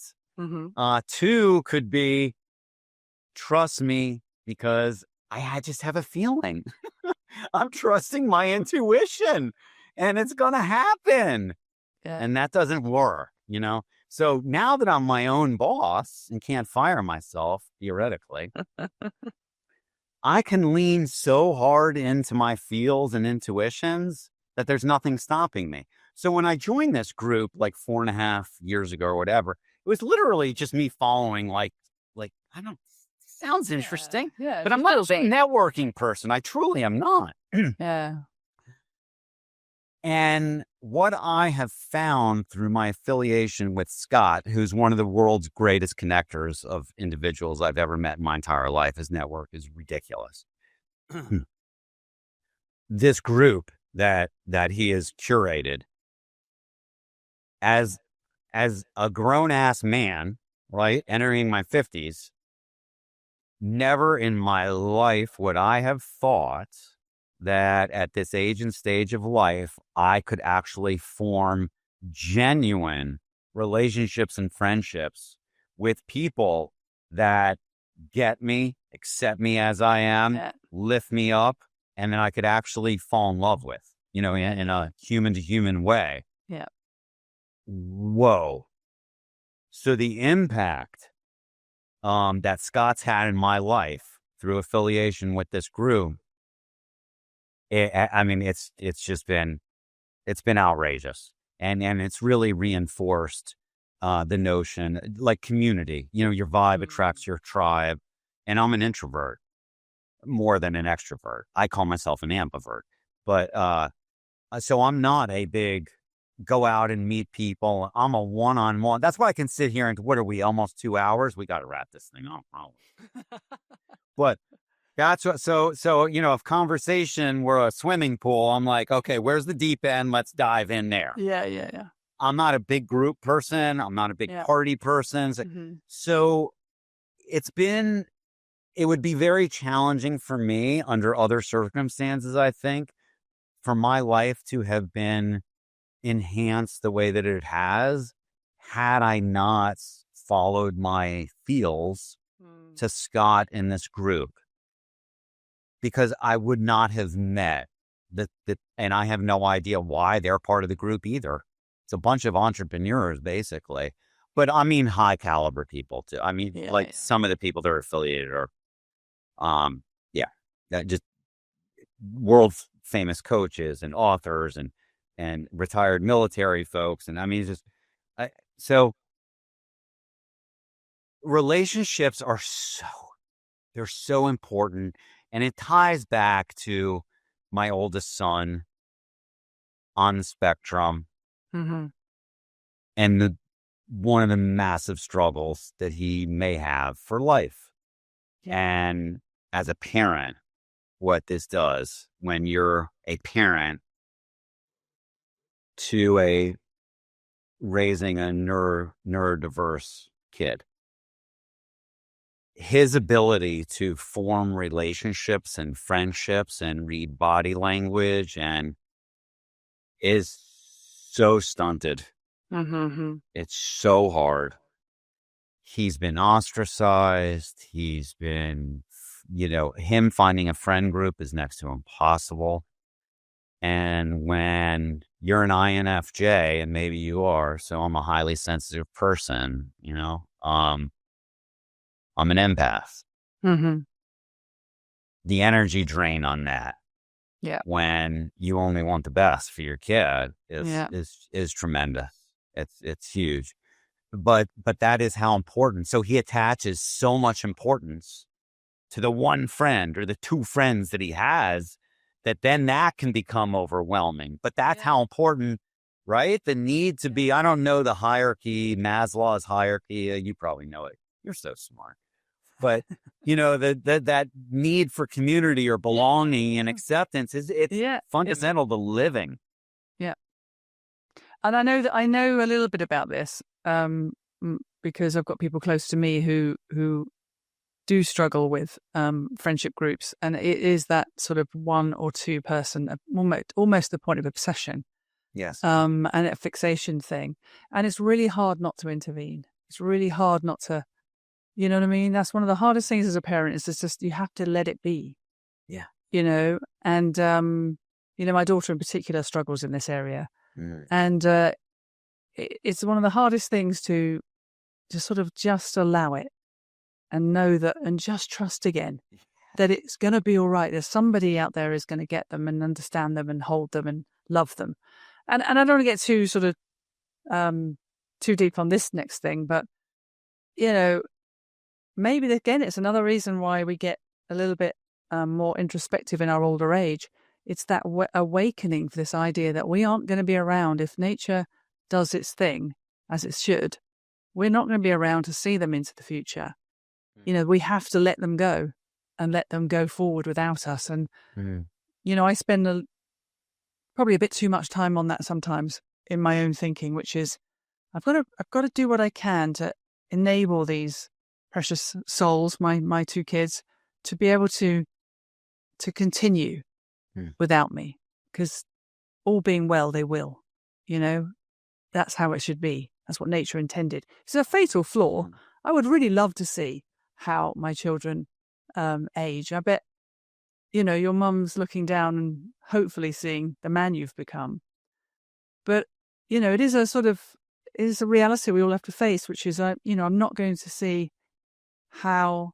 2 could be, trust me, because I just have a feeling. I'm trusting my intuition, and it's going to happen. Yeah. And that doesn't work, So now that I'm my own boss and can't fire myself, theoretically, I can lean so hard into my feels and intuitions that there's nothing stopping me. So when I joined this group like 4.5 years ago or whatever, it was literally just me following like I don't. Sounds interesting, but I'm not a networking person. I truly am not. Yeah. And what I have found through my affiliation with Scott, who's one of the world's greatest connectors of individuals I've ever met in my entire life, his network is ridiculous. This group that he has curated, as a grown-ass man, right, entering my 50s, never in my life would I have thought that at this age and stage of life, I could actually form genuine relationships and friendships with people that get me, accept me as I am, lift me up, and then I could actually fall in love with, in a human to human way. Yeah. Whoa. So the impact that Scott's had in my life through affiliation with this group, it's been outrageous, and it's really reinforced the notion, like community. Your vibe attracts your tribe, and I'm an introvert more than an extrovert. I call myself an ambivert, but so I'm not a big go out and meet people. I'm a one-on-one. That's why I can sit here and, what are we, almost 2 hours? We got to wrap this thing up, probably. But that's what, so, if conversation were a swimming pool, I'm like, okay, where's the deep end? Let's dive in there. Yeah. I'm not a big group person. I'm not a big party person. So it would be very challenging for me under other circumstances, I think, for my life to have been enhanced the way that it has, had I not followed my feels to Scott in this group, because I would not have met and I have no idea why they're part of the group either. It's a bunch of entrepreneurs, basically, but I mean, high caliber people too. I mean, some of the people that are affiliated are, just world famous coaches and authors and retired military folks. And I mean, it's just, so relationships are they're so important. And it ties back to my oldest son on the spectrum Mm-hmm. and one of the massive struggles that he may have for life. Yeah. And as a parent, what this does when you're a parent to raising a neurodiverse kid, his ability to form relationships and friendships and read body language and is so stunted. Mm-hmm. It's so hard. He's been ostracized. He's been, him finding a friend group is next to impossible. And when you're an INFJ, and maybe you are, so I'm a highly sensitive person, I'm an empath. Mm-hmm. The energy drain on that, when you only want the best for your kid, is tremendous. It's huge, but that is how important. So he attaches so much importance to the one friend or the two friends that he has, that then that can become overwhelming. But that's how important, right? The need to be. I don't know the hierarchy, Maslow's hierarchy. You probably know it. You're so smart. But that need for community or belonging and acceptance it's fundamental to living. Yeah. And I know a little bit about this because I've got people close to me who do struggle with friendship groups, and it is that sort of one or two person, almost the point of obsession. Yes. And a fixation thing, and it's really hard not to intervene. It's really hard not to. You know what I mean? That's one of the hardest things as a parent is just you have to let it be. Yeah. And, my daughter in particular struggles in this area. Mm. And it's one of the hardest things to sort of just allow it and know that and just trust again that it's going to be all right. There's somebody out there who's going to get them and understand them and hold them and love them. And I don't want to get too sort of too deep on this next thing, but, maybe, again, it's another reason why we get a little bit more introspective in our older age. It's that awakening for this idea that we aren't going to be around if nature does its thing as it should. We're not going to be around to see them into the future. We have to let them go and let them go forward without us. And, I spend probably a bit too much time on that sometimes in my own thinking, which is I've got to do what I can to enable these precious souls, my two kids, to be able to continue without me, because all being well, they will. That's how it should be. That's what nature intended. It's a fatal flaw. I would really love to see how my children age. I bet, your mum's looking down and hopefully seeing the man you've become. But, it is a reality we all have to face, which is, I'm not going to see how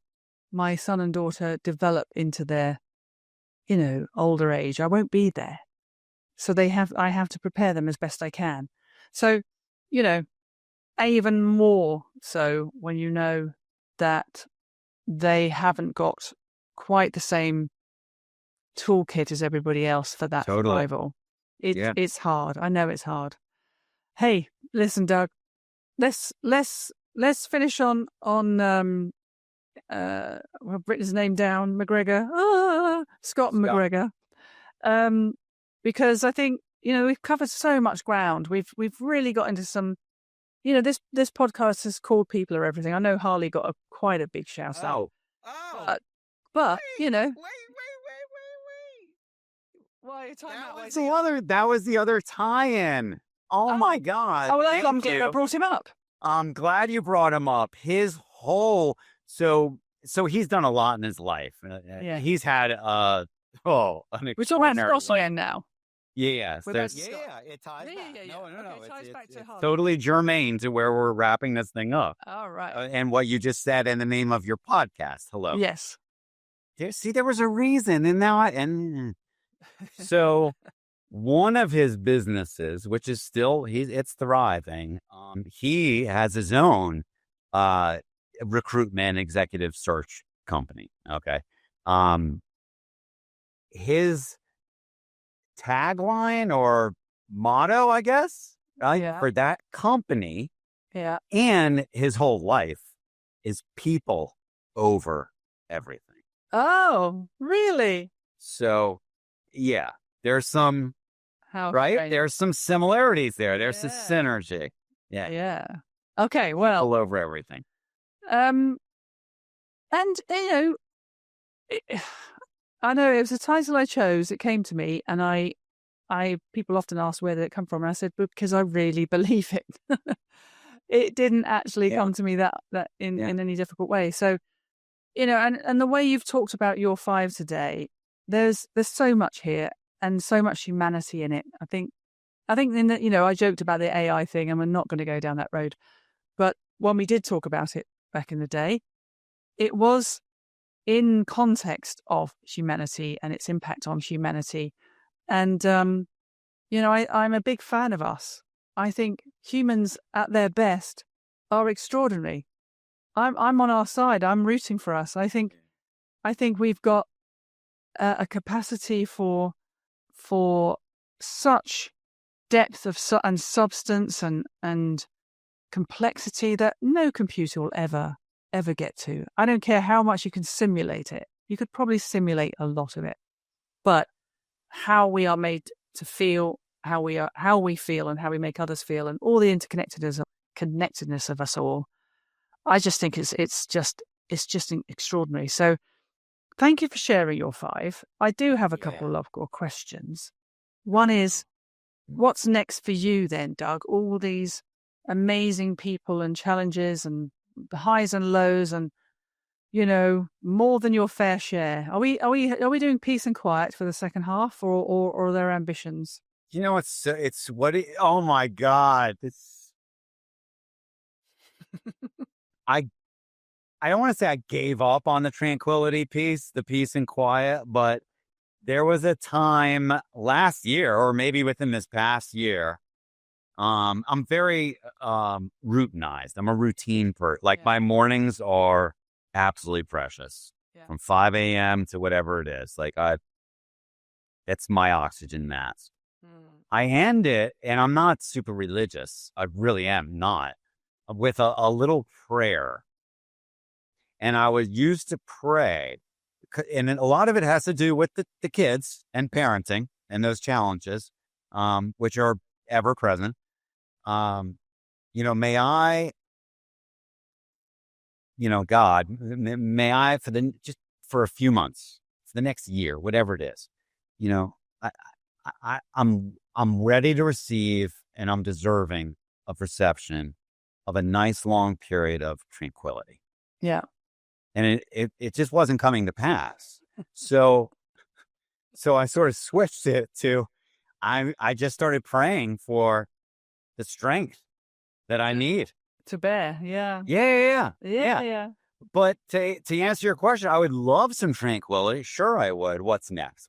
my son and daughter develop into their, older age. I won't be there. So I have to prepare them as best I can. So, even more so when you know that they haven't got quite the same toolkit as everybody else for that survival. It's hard. I know it's hard. Hey, listen, Doug, let's finish on I've written his name down, McGregor, Scott McGregor, because I think we've covered so much ground. We've really got into some, this podcast is called People Are Everything. I know Harley got quite a big shout out. But wait. Why that was the other tie-in. Oh my God! I'm glad I brought him up. I'm glad you brought him up. His whole so he's done a lot in his life. He's had we're talking about Scott again now. Yes, it ties back. No, it ties back to Harley. Totally germane to where we're wrapping this thing up. All right, and what you just said in the name of your podcast. Hello. Yes. There was a reason, and now so. One of his businesses, which is still it's thriving. He has his own recruitment executive search company. Okay. His tagline or motto, I guess, for that company and his whole life is people over everything. Oh, really? So, yeah, there's some, right? There's some similarities there. There's a synergy. Yeah. Yeah. Okay, well. People over everything. And, I know it was a title I chose. It came to me, and people often ask where did it come from, and I said, because I really believe it. It didn't actually come to me that in any difficult way. So, and the way you've talked about your 5 today, there's so much here and so much humanity in it. I think in that, I joked about the AI thing, and we're not going to go down that road. But when we did talk about it back in the day, it was in context of humanity and its impact on humanity. And, I'm a big fan of us. I think humans at their best are extraordinary. I'm on our side. I'm rooting for us. I think we've got a capacity for such depth of and substance and complexity that no computer will ever get to. I don't care how much you can simulate it. You could probably simulate a lot of it, but how we are made to feel, how we feel, and how we make others feel, and all the connectedness of us all, I just think it's just extraordinary. So, thank you for sharing your 5. I do have a couple of questions. One is, what's next for you then, Doug? All these amazing people and challenges and the highs and lows, and more than your fair share. Are we doing peace and quiet for the second half, or are there ambitions? Oh my God. I don't want to say I gave up on the tranquility piece, the peace and quiet, but there was a time last year, or maybe within this past year, I'm very routinized. I'm a routine person. My mornings are absolutely precious. From 5 a.m. to whatever it is. It's my oxygen mask. I end it, and I'm not super religious. I really am not. With a little prayer. And I was used to pray. And a lot of it has to do with the kids and parenting and those challenges, which are ever present. May I, God, may I just for a few months, for the next year, whatever it is, I'm ready to receive, and I'm deserving of reception of a nice long period of tranquility. Yeah. And it just wasn't coming to pass. So I sort of switched it to, I just started praying for the strength that I need to bear. Yeah. Yeah. But to answer your question, I would love some tranquility. Sure, I would. What's next?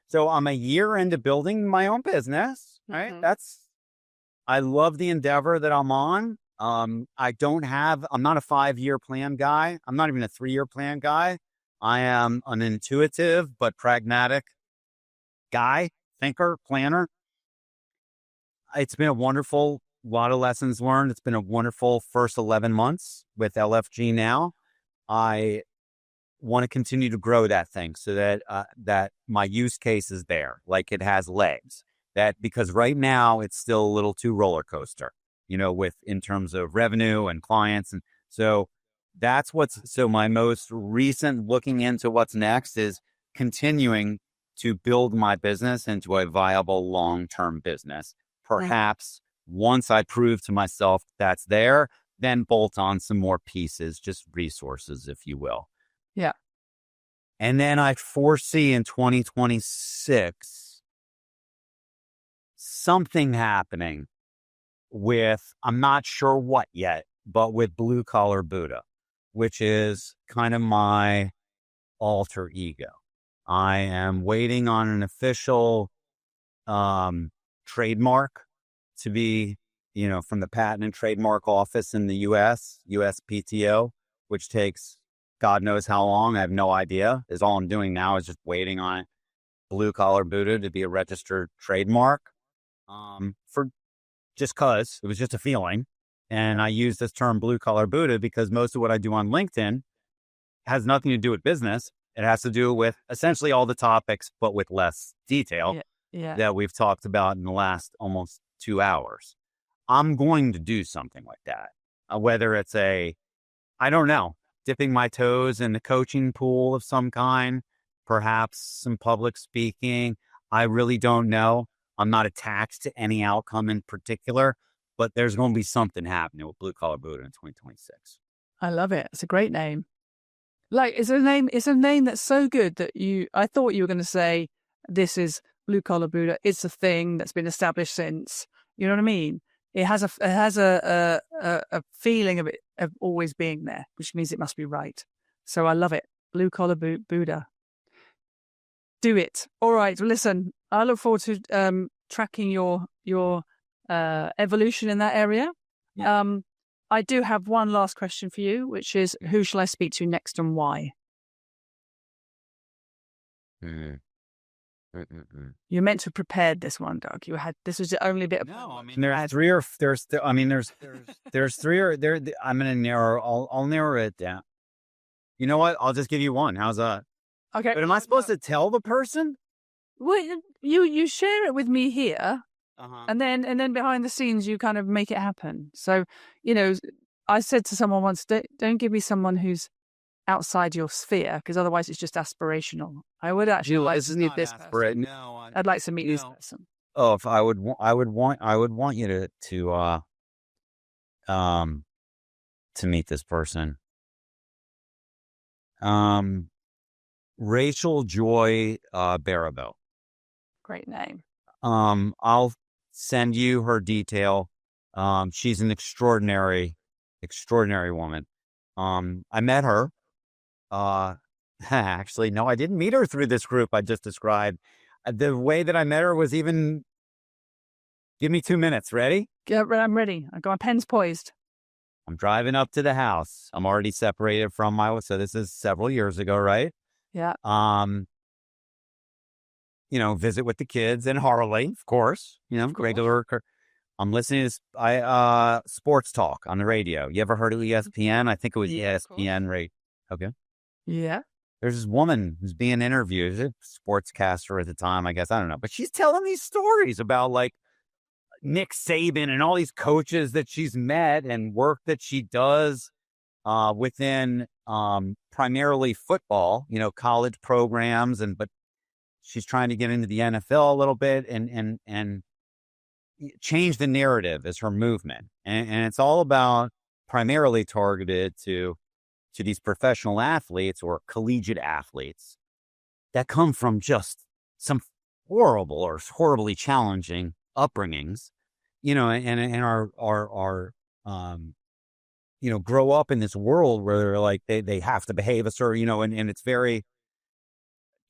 So I'm a year into building my own business, right? I love the endeavor that I'm on. I'm not a 5-year plan guy. I'm not even a 3-year plan guy. I am an intuitive but pragmatic guy, thinker, planner. It's been a wonderful lot of lessons learned. It's been a wonderful first 11 months with LFG Now. I want to continue to grow that thing so that my use case is there, like it has legs. Because right now it's still a little too roller coaster, in terms of revenue and clients. And so so my most recent looking into what's next is continuing to build my business into a viable long-term business. Perhaps once I prove to myself that's there, then bolt on some more pieces, just resources, if you will. Yeah. And then I foresee in 2026 something happening with, I'm not sure what yet, but with Blue Collar Buddha, which is kind of my alter ego. I am waiting on an official trademark to be, from the Patent and Trademark Office in the USPTO. which takes God knows how long. I have no idea. Is all I'm doing now is just waiting on Blue Collar Buddha to be a registered trademark. For just cause it was just a feeling. And I use this term Blue Collar Buddha because most of what I do on LinkedIn has nothing to do with business. It has to do with essentially all the topics, but with less detail that we've talked about in the last almost 2 hours. I'm going to do something like that. Whether it's I don't know, dipping my toes in the coaching pool of some kind, perhaps some public speaking. I really don't know. I'm not attached to any outcome in particular, but there's going to be something happening with Blue Collar Buddha in 2026. I love it. It's a great name. Like, it's a name that's so good that I thought you were going to say, this is Blue Collar Buddha. It's a thing that's been established since, you know what I mean? It has a feeling of it, of always being there, which means it must be right. So I love it. Blue Collar Buddha. Do it. All right. Well, listen, I look forward to tracking your evolution in that area. Yeah. I do have one last question for you, which is, who shall I speak to next and why? You meant to have prepared this one, Doug. This was the only bit of... No, I mean, there's three or there's three or there. I'm going to narrow, I'll narrow it down. You know what? I'll just give you one. How's that? Okay. But am I supposed to tell the person? Well, you share it with me here. And then behind the scenes, you kind of make it happen. So, I said to someone once, don't give me someone who's outside your sphere, because otherwise it's just aspirational. I would actually like to meet this person. No, I'd like to meet this person. Oh, if I would want you to meet this person. Rachel Joy Baribeau. Great name. I'll send you her detail. She's an extraordinary woman. I met her. Actually, no, I didn't meet her through this group I just described. The way that I met her was even... Give me 2 minutes. Ready? Yeah, I'm ready. I got my pen's poised. I'm driving up to the house. I'm already separated from so this is several years ago, right? Yeah. Visit with the kids and Harley, of course. Regular. I'm listening to sports talk on the radio. You ever heard of ESPN? I think it was ESPN, right? Okay. Yeah. There's this woman who's being interviewed, a sportscaster at the time, I guess. I don't know. But she's telling these stories about like Nick Saban and all these coaches that she's met and work that she does within primarily football, college programs, but she's trying to get into the NFL a little bit and change the narrative is her movement. And it's all about primarily targeted to these professional athletes or collegiate athletes that come from just some horrible or horribly challenging upbringings, and are grow up in this world where they're like, they have to behave a certain, and it's very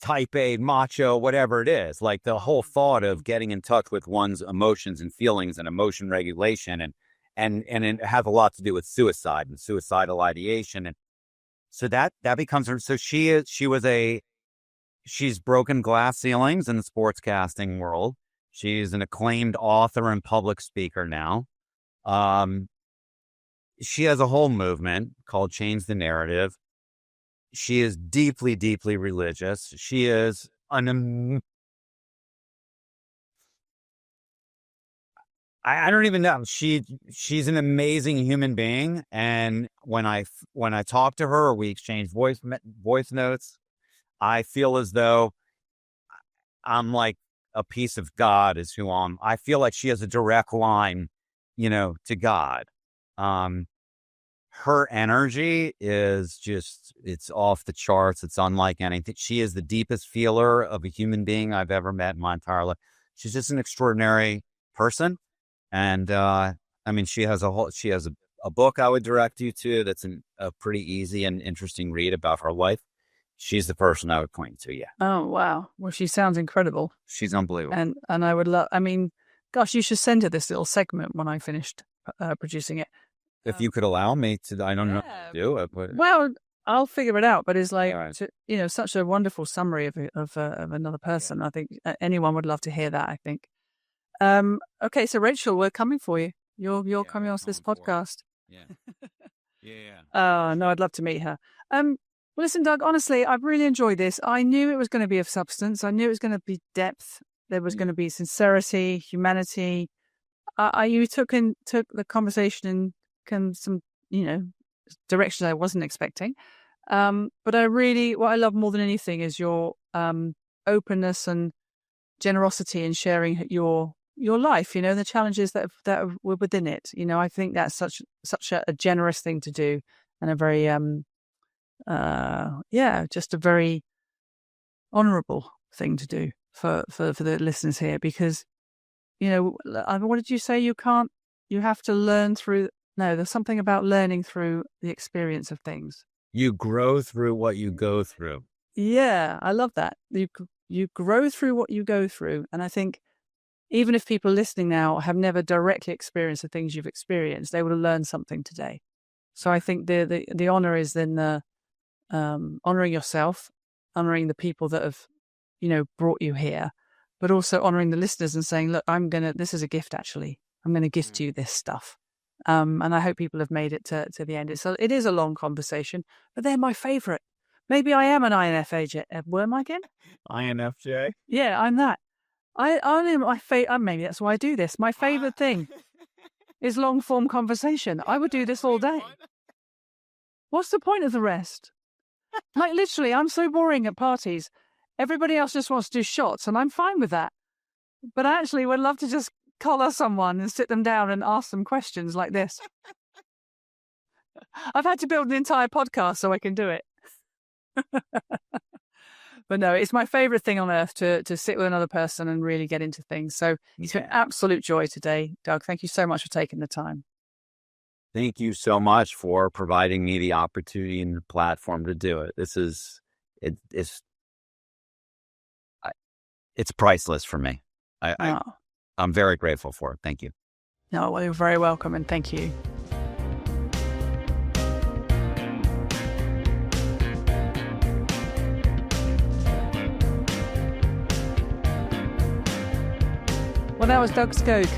type A, macho, whatever it is. Like the whole thought of getting in touch with one's emotions and feelings and emotion regulation and it has a lot to do with suicide and suicidal ideation. And so that becomes her. So she's broken glass ceilings in the sportscasting world. She's an acclaimed author and public speaker now. She has a whole movement called Change the Narrative. She is deeply, deeply religious. She is I don't even know. She's an amazing human being. And when I talk to her or we exchange voice notes, I feel as though I'm like a piece of God is who I feel like she has a direct line, to God. Her energy is just, it's off the charts. It's unlike anything. She is the deepest feeler of a human being I've ever met in my entire life. She's just an extraordinary person. And, she has a book I would direct you to. That's a pretty easy and interesting read about her life. She's the person I would point to. Yeah. Oh, wow. Well, she sounds incredible. She's unbelievable. And I would love, gosh, you should send her this little segment when I finished producing it. If you could allow me to, I don't know how to do it, but Well, I'll figure it out. But it's like, all right. such a wonderful summary of another person. I think anyone would love to hear that. I think. Okay, so Rachel, we're coming for you. You're coming on this podcast. Yeah. Yeah. No, I'd love to meet her. Well, listen, Doug, honestly, I've really enjoyed this. I knew it was going to be of substance. I knew it was going to be depth. There was going to be sincerity, humanity. You took the conversation in some, directions I wasn't expecting. But what I love more than anything is your openness and generosity in sharing your life, the challenges that were within it. I think that's such a generous thing to do, and a very just a very honorable thing to do for the listeners here, because what did you say? You have to learn through. No, there's something about learning through the experience of things. You grow through what you go through. Yeah, I love that. You grow through what you go through, and I think even if people listening now have never directly experienced the things you've experienced, they will have learned something today. So I think the honor is in the honoring yourself, honoring the people that have, brought you here, but also honoring the listeners and saying, look, this is a gift, actually. I'm going to gift you this stuff. And I hope people have made it to the end. It is a long conversation, but they're my favorite. Maybe I am an INFJ. Where am I again? INFJ? Yeah, I'm that. Maybe that's why I do this. My favorite thing is long form conversation. I would do this all day. What's the point of the rest? Like, literally, I'm so boring at parties. Everybody else just wants to do shots, and I'm fine with that. But I actually would love to just collar someone and sit them down and ask them questions like this. I've had to build an entire podcast so I can do it. But no, it's my favorite thing on earth to sit with another person and really get into things. So it's an absolute joy today, Doug. Thank you so much for taking the time. Thank you so much for providing me the opportunity and the platform to do it. It's priceless for me. I'm very grateful for it. Thank you. No, well, you're very welcome, and thank you. Well, that was Doug Skoke.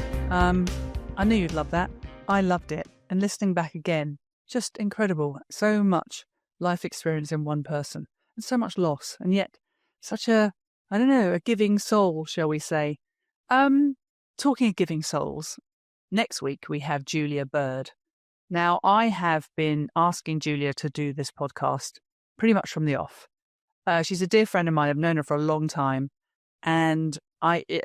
I knew you'd love that. I loved it. And listening back again, just incredible. So much life experience in one person, and so much loss. And yet such a giving soul, shall we say. Talking of giving souls, next week we have Julia Bird. Now, I have been asking Julia to do this podcast pretty much from the off. She's a dear friend of mine. I've known her for a long time. And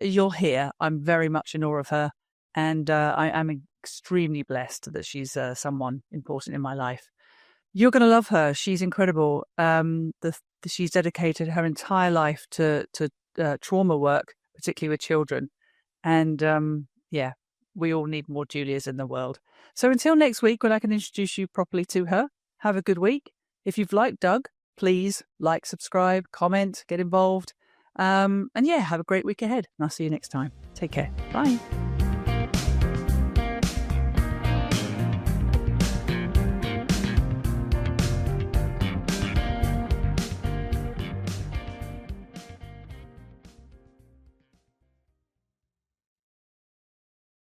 you'll hear, I'm very much in awe of her, and I am extremely blessed that she's someone important in my life. You're going to love her. She's incredible. She's dedicated her entire life to trauma work, particularly with children. And we all need more Julias in the world. So until next week, when I can introduce you properly to her, have a good week. If you've liked Doug, please like, subscribe, comment, get involved. Have a great week ahead. And I'll see you next time. Take care. Bye.